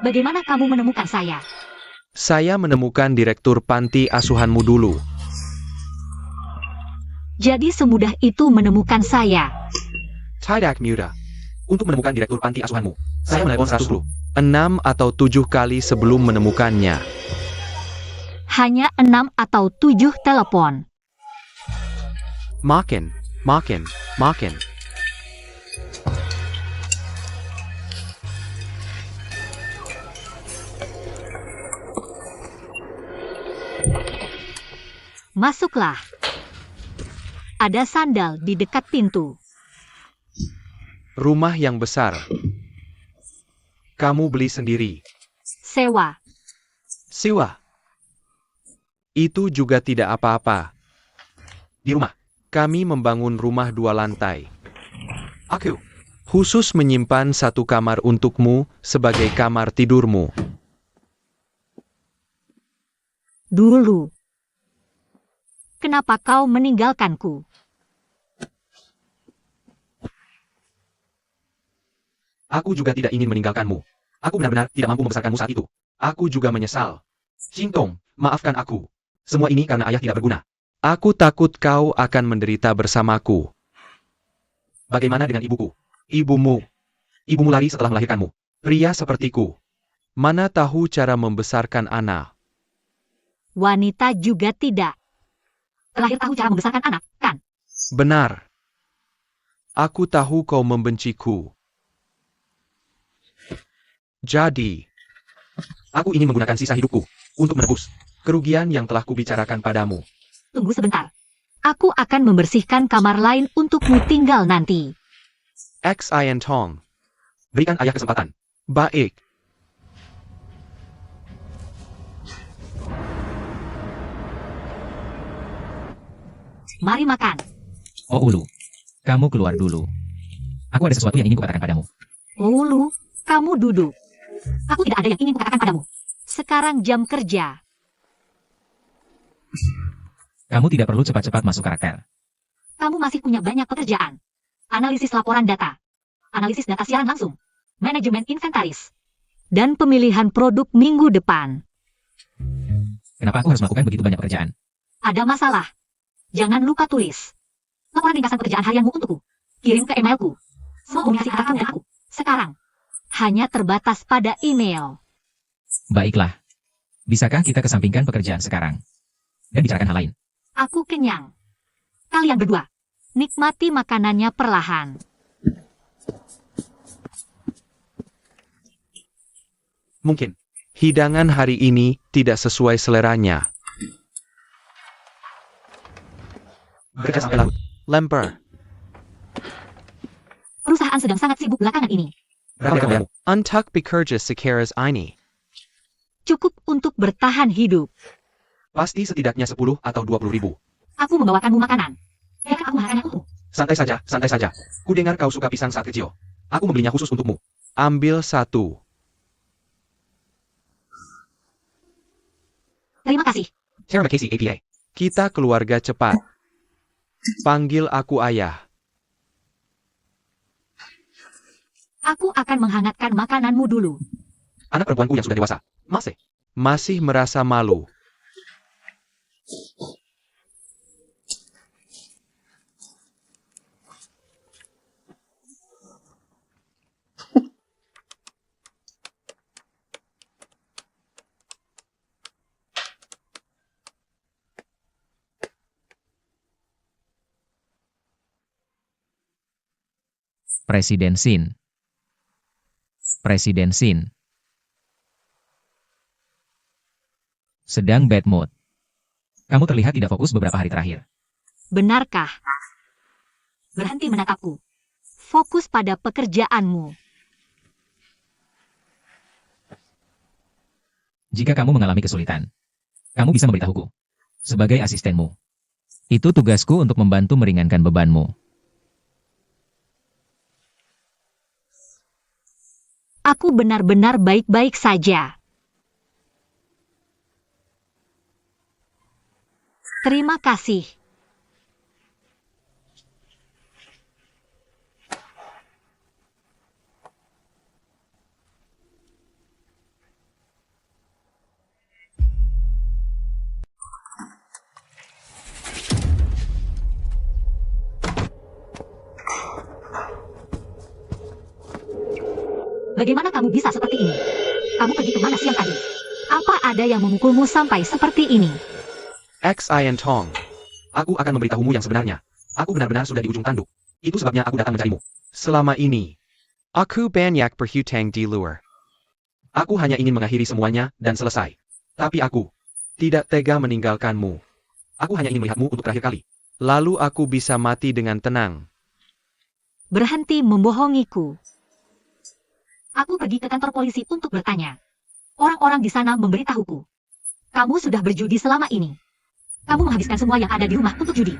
Bagaimana kamu menemukan saya? Saya menemukan direktur panti asuhanmu dulu. Jadi semudah itu menemukan saya. Tidak mudah. Untuk menemukan direktur panti asuhanmu, saya menelepon 110. 6 atau 7 kali sebelum menemukannya. Hanya 6 atau 7 telepon. Makin. Masuklah. Ada sandal di dekat pintu. Rumah yang besar. Kamu beli sendiri. Sewa. Siwa. Itu juga tidak apa-apa. Di rumah. Kami membangun rumah 2 lantai. Aku. Khusus menyimpan 1 kamar untukmu sebagai kamar tidurmu. Dulu. Kenapa kau meninggalkanku? Aku juga tidak ingin meninggalkanmu. Aku benar-benar tidak mampu membesarkanmu saat itu. Aku juga menyesal. Sintong, maafkan aku. Semua ini karena ayah tidak berguna. Aku takut kau akan menderita bersamaku. Bagaimana dengan ibuku? Ibumu. Ibumu lari setelah melahirkanmu. Pria sepertiku. Mana tahu cara membesarkan anak. Wanita juga tidak. Terakhir tahu cara membesarkan anak, kan? Benar. Aku tahu kau membenciku. Jadi, Aku ingin menggunakan sisa hidupku untuk menebus kerugian yang telah kubicarakan padamu. Tunggu sebentar. Aku akan membersihkan kamar lain untukmu tinggal nanti. X Ian Tong. Berikan ayah kesempatan. Baik. Mari makan. Oh Ulu, kamu keluar dulu. Aku ada sesuatu yang ingin kukatakan padamu. Ulu, kamu duduk. Aku tidak ada yang ingin kukatakan padamu. Sekarang jam kerja. Kamu tidak perlu cepat-cepat masuk karakter. Kamu masih punya banyak pekerjaan. Analisis laporan data. Analisis data siaran langsung. Manajemen inventaris. Dan pemilihan produk minggu depan. Kenapa aku harus melakukan begitu banyak pekerjaan? Ada masalah. Jangan lupa tulis. Laporan ringkasan pekerjaan harianmu untukku. Kirim ke emailku. Semua komunikasi antara kamu dan aku. Sekarang. Hanya terbatas pada email. Baiklah. Bisakah kita kesampingkan pekerjaan sekarang? Dan bicarakan hal lain. Aku kenyang. Kalian berdua. Nikmati makanannya perlahan. Mungkin. Hidangan hari ini tidak sesuai seleranya. Bekerja sampai larut. Lempar. Perusahaan sedang sangat sibuk belakangan ini. Berapa bayarmu? Untuk bekerja sekeras ini. Cukup untuk bertahan hidup. Pasti setidaknya 10 atau 20 ribu. Aku membawakanmu makanan. Biarkan aku makannya untukmu. Santai saja, santai saja. Ku dengar kau suka pisang saat kecil. Aku membelinya khusus untukmu. Ambil satu. Terima kasih. Sarah McCasey APA. Kita keluarga cepat. Panggil aku ayah. Aku akan menghangatkan makananmu dulu. Anak perempuanku yang sudah dewasa. Masih merasa malu. Presiden Sin. Presiden Sin. Sedang bad mood. Kamu terlihat tidak fokus beberapa hari terakhir. Benarkah? Berhenti menatapku. Fokus pada pekerjaanmu. Jika kamu mengalami kesulitan, kamu bisa memberitahuku. Sebagai asistenmu. Itu tugasku untuk membantu meringankan bebanmu. Aku benar-benar baik-baik saja. Terima kasih. Bagaimana kamu bisa seperti ini? Kamu pergi kemana siang tadi? Apa ada yang memukulmu sampai seperti ini? Xian Tong. Aku akan memberitahumu yang sebenarnya. Aku benar-benar sudah di ujung tanduk. Itu sebabnya aku datang mencarimu. Selama ini, aku banyak berhutang di luar. Aku hanya ingin mengakhiri semuanya dan selesai. Tapi aku Tidak tega meninggalkanmu. Aku hanya ingin melihatmu untuk terakhir kali. Lalu aku bisa mati dengan tenang. Berhenti membohongiku. Aku pergi ke kantor polisi untuk bertanya. Orang-orang di sana memberitahuku. Kamu sudah berjudi selama ini. Kamu menghabiskan semua yang ada di rumah untuk judi.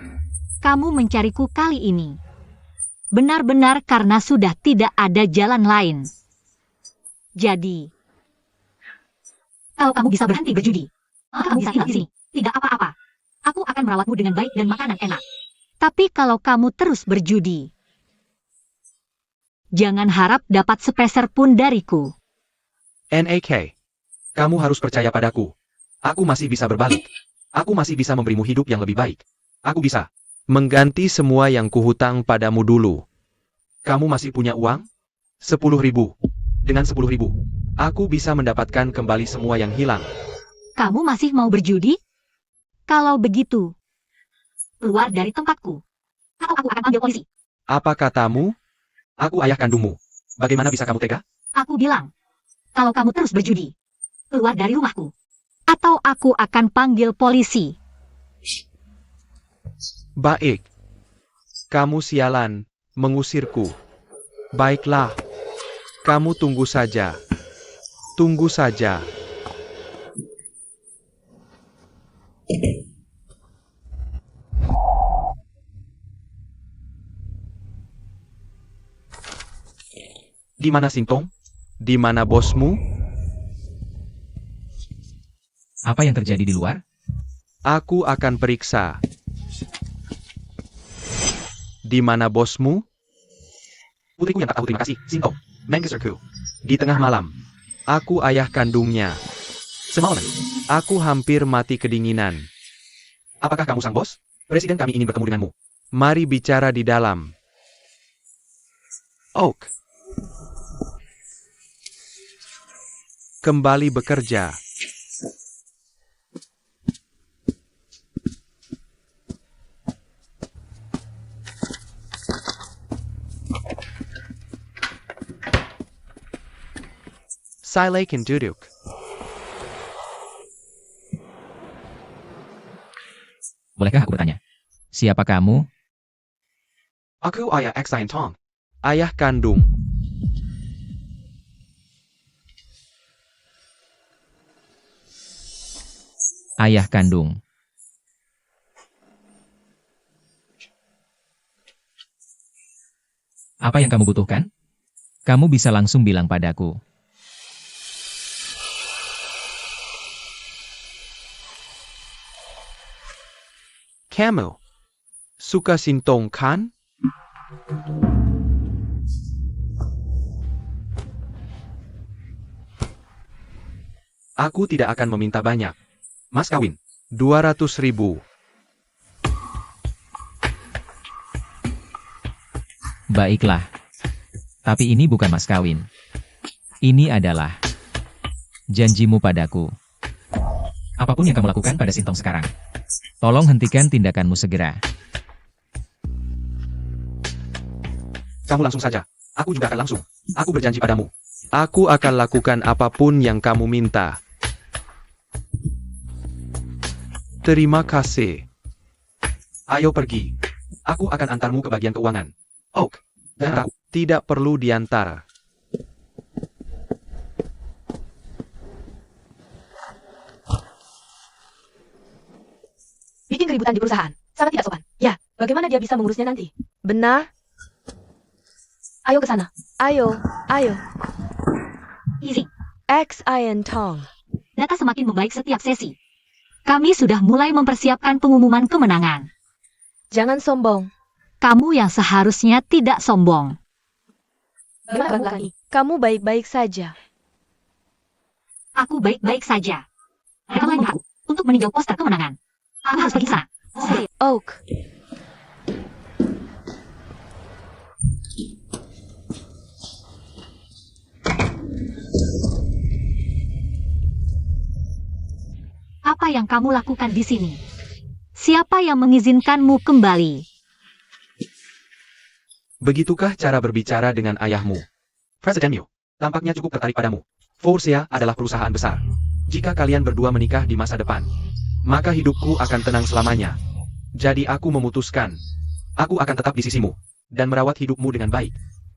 Kamu mencariku kali ini. Benar-benar karena sudah tidak ada jalan lain. Jadi, kalau kamu bisa berhenti berjudi, maka kamu bisa tinggal di sini. Tidak apa-apa. Aku akan merawatmu dengan baik dan makanan enak. Tapi kalau kamu terus berjudi, jangan harap dapat sepeser pun dariku. NAK. Kamu harus percaya padaku. Aku masih bisa berbalik. Aku masih bisa memberimu hidup yang lebih baik. Aku bisa. Mengganti semua yang kuhutang padamu dulu. Kamu masih punya uang? 10.000. Dengan 10.000, aku bisa mendapatkan kembali semua yang hilang. Kamu masih mau berjudi? Kalau begitu, keluar dari tempatku. Atau aku akan panggil polisi. Apa katamu? Aku ayah kandungmu. Bagaimana bisa kamu tega? Aku bilang, kalau kamu terus berjudi, keluar dari rumahku. Atau aku akan panggil polisi. Baik. Kamu sialan, mengusirku. Baiklah. Kamu tunggu saja. Tunggu saja. Di mana Singtong? Di mana bosmu? Apa yang terjadi di luar? Aku akan periksa. Di mana bosmu? Putriku yang tak tahu terima kasih, Singtong. Manggeserku. Di tengah malam. Aku ayah kandungnya. Semalaman. Aku hampir mati kedinginan. Apakah kamu sang bos? Presiden kami ingin bertemu denganmu. Mari bicara di dalam. Oak. Kembali bekerja. Silakan duduk. Bolehkah aku bertanya? Siapa kamu? Aku ayah Xian Tong. Ayah kandung. ayah kandung. Apa yang kamu butuhkan? Kamu bisa langsung bilang padaku. Kamu suka sintong kan? Aku tidak akan meminta banyak. Mas kawin. 200.000. Baiklah. Tapi ini bukan mas kawin. Ini adalah janjimu padaku. Apapun yang kamu lakukan pada Sintong sekarang, tolong hentikan tindakanmu segera. Kamu langsung saja. Aku juga akan langsung. Aku berjanji padamu. Aku akan lakukan apapun yang kamu minta. Terima kasih. Ayo pergi. Aku akan antarmu ke bagian keuangan. Oak. Jangan takut. Tidak perlu diantar. Bikin keributan di perusahaan. Sangat tidak sopan. Ya, bagaimana dia bisa mengurusnya nanti? Benar. Ayo ke sana. Ayo, ayo. Easy. X Ian Tong. Data semakin membaik setiap sesi. Kami sudah mulai mempersiapkan pengumuman kemenangan. Jangan sombong. Kamu yang seharusnya tidak sombong. Bagaimana kamu ini? Kamu baik-baik saja. Aku baik-baik saja. Kamu lain aku untuk meninjau poster kemenangan. Aku harus pergi ke sana. Oak. Apa yang kamu lakukan di sini? Siapa yang mengizinkanmu kembali? Begitukah cara berbicara dengan ayahmu? Presiden Mio, tampaknya cukup tertarik padamu. Forsea adalah perusahaan besar. Jika kalian berdua menikah di masa depan, maka hidupku akan tenang selamanya. Jadi aku memutuskan, aku akan tetap di sisimu, dan merawat hidupmu dengan baik.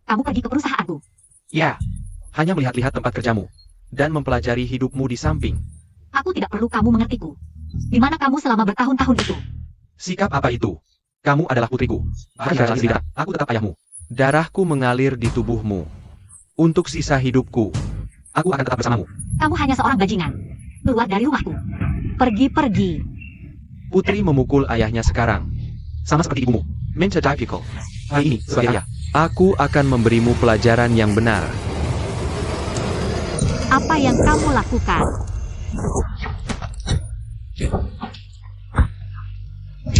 Kamu pergi ke perusahaanku. Ya, hanya melihat-lihat tempat kerjamu, dan mempelajari hidupmu di samping. Aku tidak perlu kamu mengertiku. Di mana kamu selama bertahun-tahun itu? Sikap apa itu? Kamu adalah putriku. Bahkan tidak, aku tetap ayahmu. Darahku mengalir di tubuhmu. Untuk sisa hidupku. Aku akan tetap bersamamu. Kamu hanya seorang bajingan. Keluar dari rumahku. Pergi-pergi. Putri memukul ayahnya sekarang. Sama seperti ibumu. Mencederai pikul. Hari ini, sebagai ayah. Aku akan memberimu pelajaran yang benar. Apa yang kamu lakukan?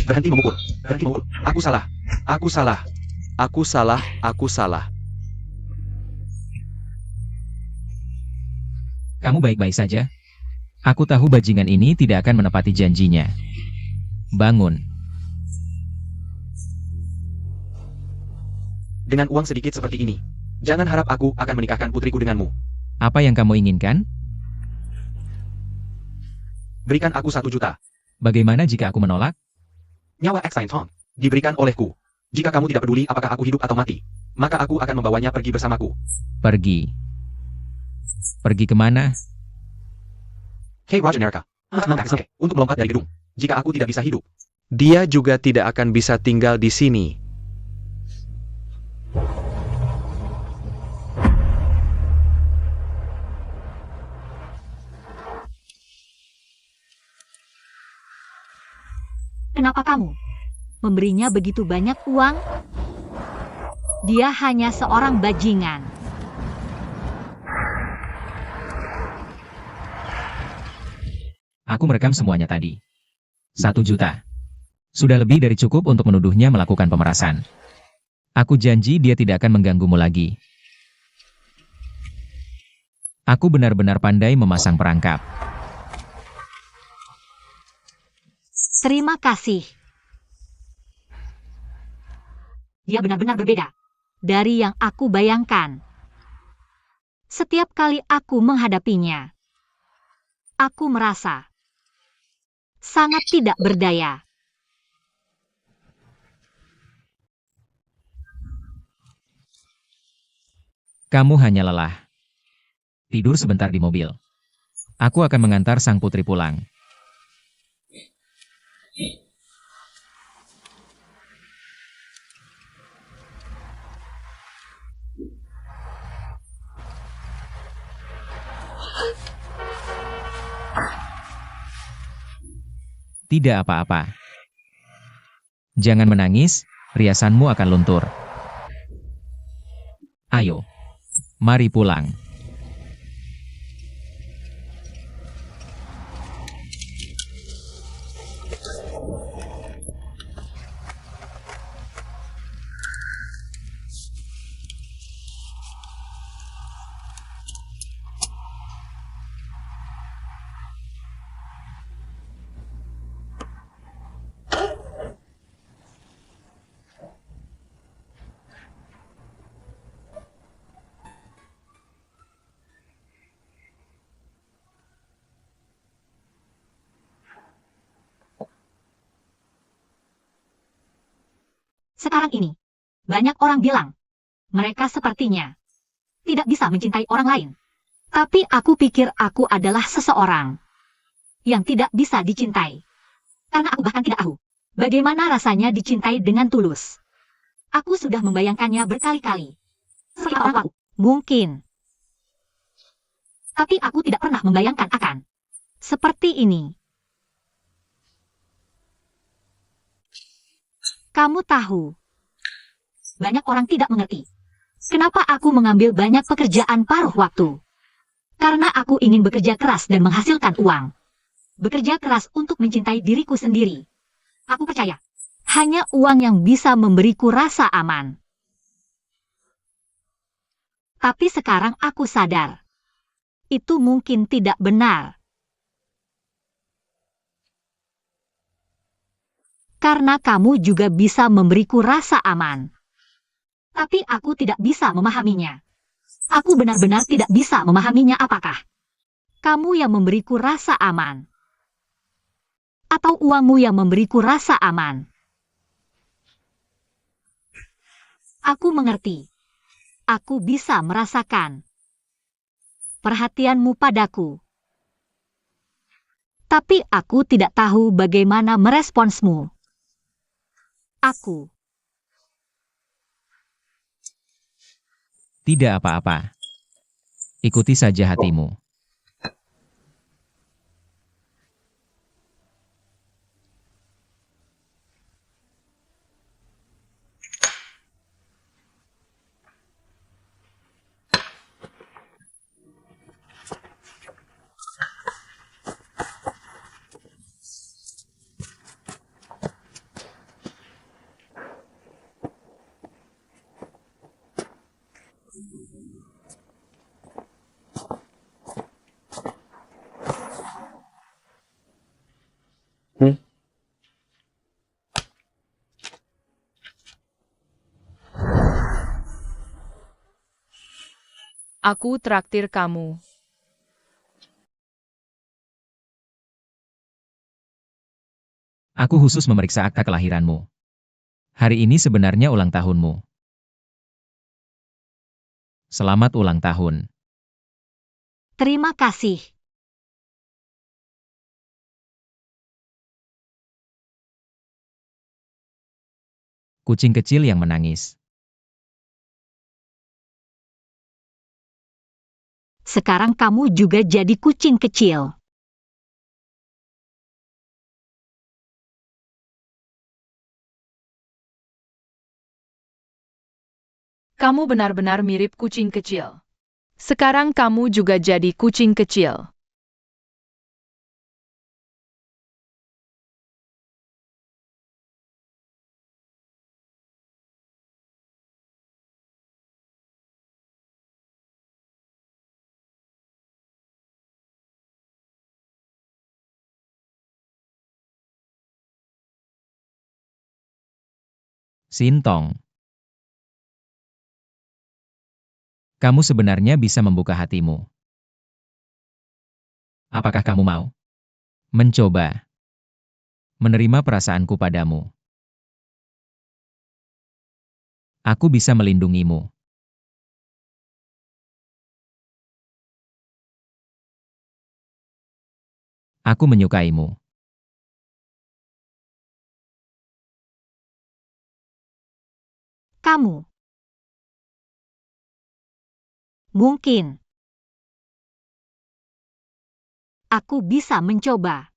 Berhenti memukul. Berhenti memukul. Aku salah. Aku salah. Aku salah, aku salah. Kamu baik-baik saja? Aku tahu bajingan ini tidak akan menepati janjinya. Bangun. Dengan uang sedikit seperti ini, jangan harap aku akan menikahkan putriku denganmu. Apa yang kamu inginkan? Berikan aku 1 juta. Bagaimana jika aku menolak? Nyawa X Tong diberikan olehku. Jika kamu tidak peduli apakah aku hidup atau mati, maka aku akan membawanya pergi bersamaku. Pergi. Pergi kemana? Hey Roger Neraka. Untuk melompat dari gedung. Jika aku tidak bisa hidup, Dia juga tidak akan bisa tinggal di sini. Kenapa kamu memberinya begitu banyak uang? Dia hanya seorang bajingan. Aku merekam semuanya tadi. 1 juta. Sudah lebih dari cukup untuk menuduhnya melakukan pemerasan. Aku janji dia tidak akan mengganggumu lagi. Aku benar-benar pandai memasang perangkap. Terima kasih. Dia benar-benar berbeda dari yang aku bayangkan. Setiap kali aku menghadapinya, aku merasa sangat tidak berdaya. Kamu hanya lelah. Tidur sebentar di mobil. Aku akan mengantar sang putri pulang. Tidak apa-apa. Jangan menangis, riasanmu akan luntur. Ayo, mari pulang. Sekarang ini, banyak orang bilang, mereka sepertinya tidak bisa mencintai orang lain. Tapi aku pikir aku adalah seseorang yang tidak bisa dicintai. Karena aku bahkan tidak tahu bagaimana rasanya dicintai dengan tulus. Aku sudah membayangkannya berkali-kali. Seperti orang lain, mungkin. Tapi aku tidak pernah membayangkan akan seperti ini. Kamu tahu, banyak orang tidak mengerti kenapa aku mengambil banyak pekerjaan paruh waktu. Karena aku ingin bekerja keras dan menghasilkan uang. Bekerja keras untuk mencintai diriku sendiri. Aku percaya, hanya uang yang bisa memberiku rasa aman. Tapi sekarang aku sadar, itu mungkin tidak benar. Karena kamu juga bisa memberiku rasa aman. Tapi aku tidak bisa memahaminya. Aku benar-benar tidak bisa memahaminya. Apakah kamu yang memberiku rasa aman? Atau uangmu yang memberiku rasa aman? Aku mengerti. Aku bisa merasakan perhatianmu padaku. Tapi aku tidak tahu bagaimana meresponsmu. Aku Tidak apa-apa. Ikuti saja hatimu. Aku traktir kamu. Aku khusus memeriksa akta kelahiranmu. Hari ini sebenarnya ulang tahunmu. Selamat ulang tahun. terima kasih. Kucing kecil yang menangis. Sekarang kamu juga jadi kucing kecil. Kamu benar-benar mirip kucing kecil. Sekarang kamu juga jadi kucing kecil. Sintong. Kamu sebenarnya bisa membuka hatimu. Apakah kamu mau mencoba menerima perasaanku padamu? Aku bisa melindungimu. Aku menyukaimu. Kamu mungkin aku bisa mencoba.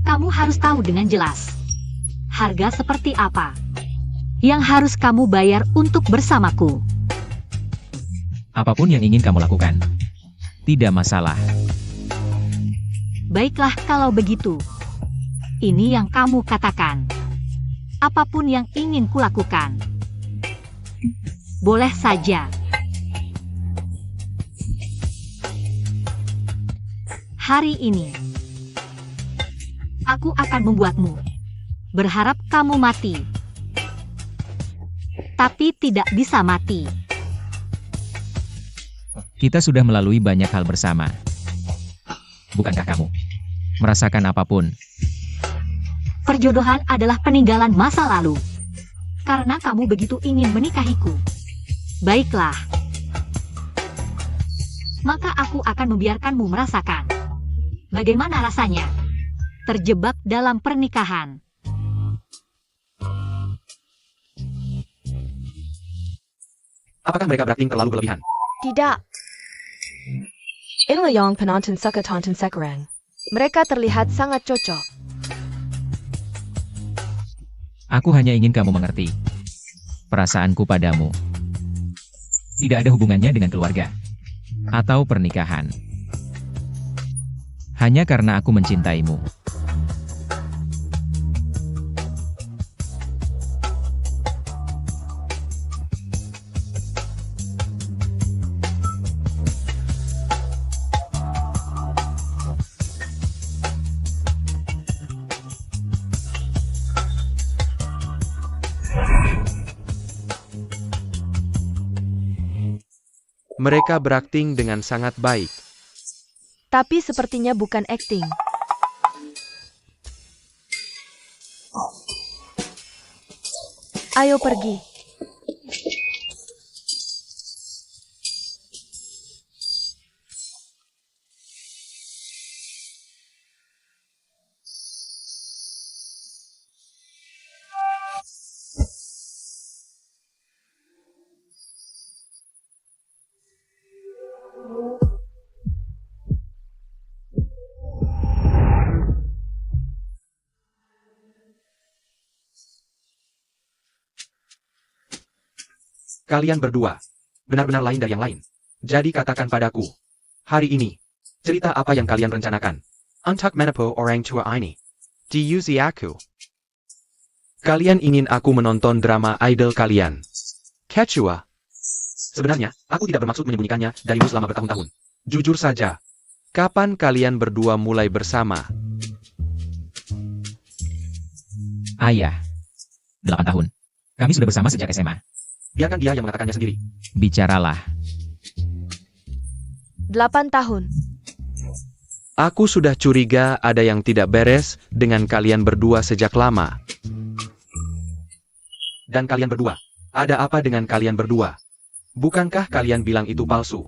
Kamu harus tahu dengan jelas harga seperti apa yang harus kamu bayar untuk bersamaku. Apapun yang ingin kamu lakukan. Tidak masalah. Baiklah kalau begitu. Ini yang kamu katakan. Apapun yang ingin kulakukan. Boleh saja. Hari ini, aku akan membuatmu berharap kamu mati. Tapi tidak bisa mati. Kita sudah melalui banyak hal bersama. Bukankah kamu merasakan apapun? Perjodohan adalah peninggalan masa lalu. Karena kamu begitu ingin menikahiku. Baiklah. Maka aku akan membiarkanmu merasakan. Bagaimana rasanya? Terjebak dalam pernikahan. Apakah mereka berakting terlalu berlebihan? Tidak. Inilah yang penonton suka tonton sekarang. Mereka terlihat sangat cocok. Aku hanya ingin kamu mengerti. Perasaanku padamu tidak ada hubungannya dengan keluarga atau pernikahan. Hanya karena aku mencintaimu. Mereka berakting dengan sangat baik. Tapi sepertinya bukan akting. Ayo pergi. Kalian berdua benar-benar lain dari yang lain. Jadi katakan padaku, hari ini, cerita apa yang kalian rencanakan? Untuk menepo orang tua ini. Diuzi aku. Kalian ingin aku menonton drama idol kalian. Kecua. Sebenarnya, aku tidak bermaksud menyembunyikannya darimu selama bertahun-tahun. Jujur saja, Kapan kalian berdua mulai bersama? Ayah. 8 tahun. Kami sudah bersama sejak SMA. biarkan dia yang mengatakannya sendiri. Bicaralah. 8 tahun. Aku sudah curiga ada yang tidak beres dengan kalian berdua sejak lama. Dan kalian berdua, ada apa dengan kalian berdua? Bukankah kalian bilang itu palsu?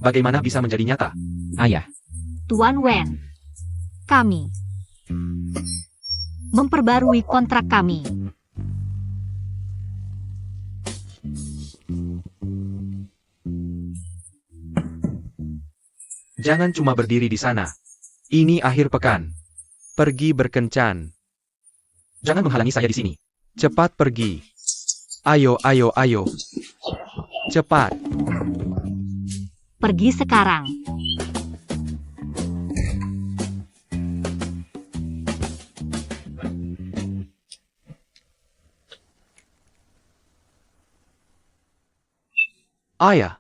Bagaimana bisa menjadi nyata? Ayah. Tuan Wen, kami memperbarui kontrak kami. Jangan cuma berdiri di sana. Ini akhir pekan. Pergi berkencan. Jangan menghalangi saya di sini. Cepat pergi. Ayo, ayo, ayo. Cepat. Pergi sekarang. Ayah.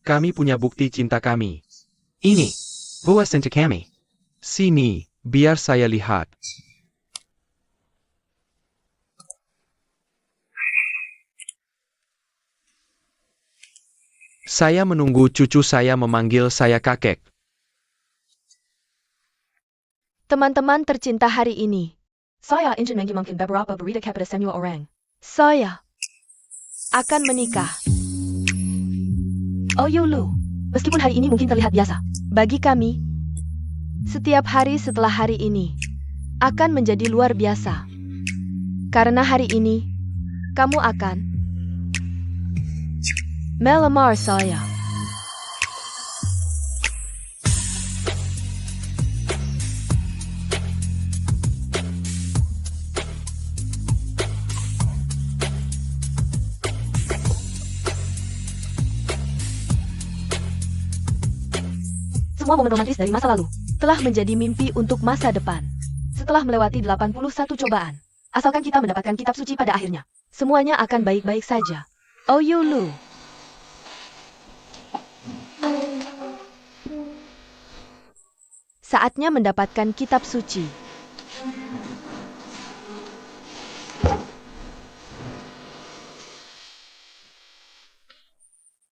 Kami punya bukti cinta kami. Ini, bawa cinta kami. Sini, biar saya lihat. Saya menunggu cucu saya memanggil saya kakek. Teman-teman tercinta hari ini. Saya ingin mungkin beberapa berita kepada semua orang. Saya akan menikah. Oh Yulu, meskipun hari ini mungkin terlihat biasa, bagi kami, setiap hari setelah hari ini akan menjadi luar biasa. Karena hari ini, kamu akan melamar saya. Semua momen romantis dari masa lalu telah menjadi mimpi untuk masa depan. Setelah melewati 81 cobaan, asalkan kita mendapatkan kitab suci pada akhirnya, semuanya akan baik-baik saja. Oh Yulu. Saatnya mendapatkan kitab suci.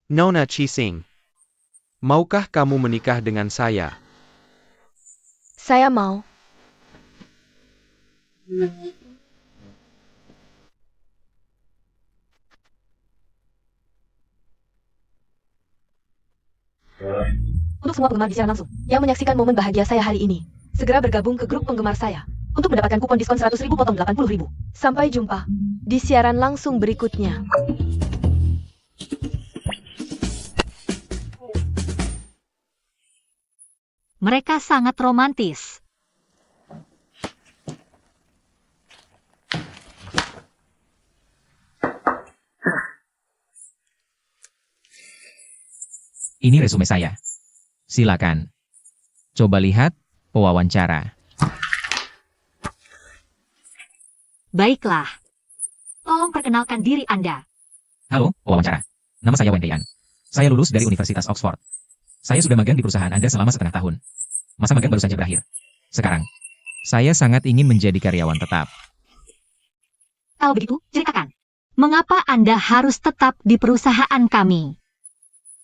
Nona Chising, maukah kamu menikah dengan saya? Saya mau. Untuk semua penggemar di siaran langsung yang menyaksikan momen bahagia saya hari ini, segera bergabung ke grup penggemar saya untuk mendapatkan kupon diskon 100.000 potong 80.000. Sampai jumpa di siaran langsung berikutnya. Mereka sangat romantis. Ini resume saya. Silakan. Coba lihat pewawancara. Baiklah. Tolong perkenalkan diri Anda. Halo, pewawancara. Nama saya Wendian. Saya lulus dari Universitas Oxford. Saya sudah magang di perusahaan Anda selama setengah tahun. Masa magang baru saja berakhir. Sekarang, saya sangat ingin menjadi karyawan tetap. Kalau begitu, ceritakan. Mengapa Anda harus tetap di perusahaan kami?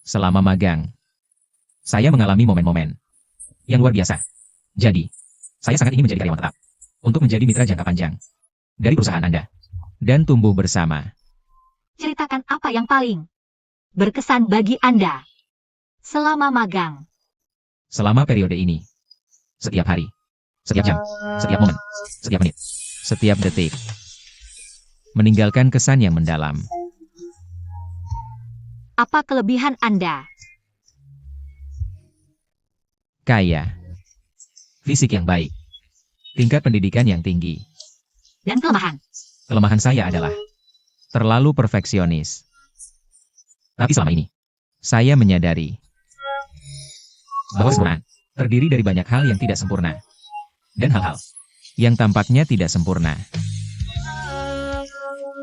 Selama magang, saya mengalami momen-momen yang luar biasa. Jadi, saya sangat ingin menjadi karyawan tetap untuk menjadi mitra jangka panjang dari perusahaan Anda dan tumbuh bersama. Ceritakan apa yang paling berkesan bagi Anda selama magang. Selama periode ini, setiap hari, setiap jam, setiap momen, setiap menit, setiap detik, meninggalkan kesan yang mendalam. Apa kelebihan Anda? Kaya, fisik yang baik, tingkat pendidikan yang tinggi. Dan kelemahan? Kelemahan saya adalah terlalu perfeksionis. Tapi selama ini, saya menyadari bahwa kesempurnaan terdiri dari banyak hal yang tidak sempurna. Dan hal-hal yang tampaknya tidak sempurna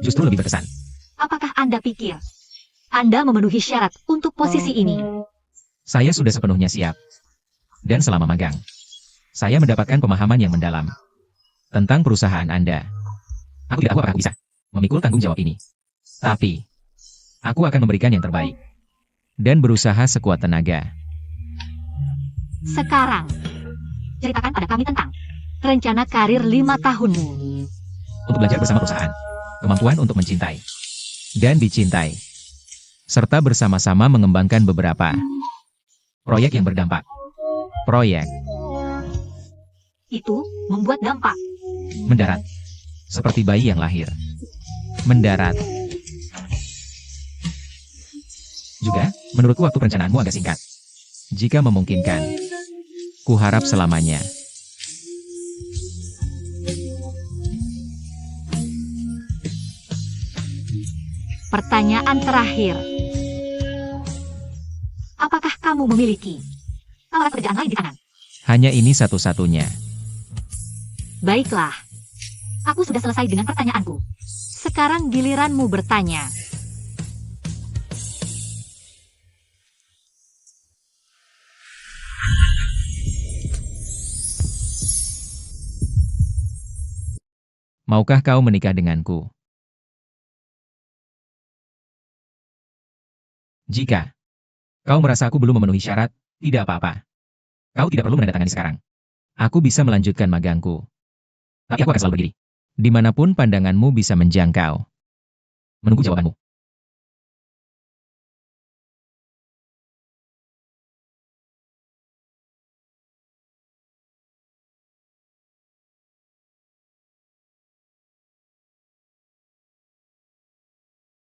justru lebih berkesan. Apakah Anda pikir Anda memenuhi syarat untuk posisi ini? Saya sudah sepenuhnya siap. Dan selama magang, saya mendapatkan pemahaman yang mendalam tentang perusahaan Anda. Aku tidak tahu apakah aku bisa memikul tanggung jawab ini. Tapi, aku akan memberikan yang terbaik dan berusaha sekuat tenaga. Sekarang, ceritakan pada kami tentang rencana karir 5 tahunmu. Untuk belajar bersama perusahaan, kemampuan untuk mencintai dan dicintai, serta bersama-sama mengembangkan beberapa proyek yang berdampak. Proyek Itu membuat dampak. mendarat, seperti bayi yang lahir. Mendarat. Juga, menurutku waktu perencanaanmu agak singkat. Jika memungkinkan, kuharap selamanya. Pertanyaan terakhir. Apakah kamu memiliki tawaran pekerjaan lain di tangan? Hanya ini satu-satunya. Baiklah. Aku sudah selesai dengan pertanyaanku. Sekarang giliranmu bertanya. Maukah kau menikah denganku? Jika kau merasa aku belum memenuhi syarat, tidak apa-apa. Kau tidak perlu menandatangani sekarang. Aku bisa melanjutkan magangku. Tapi aku akan selalu berdiri dimanapun pandanganmu bisa menjangkau. Menunggu jawabanmu.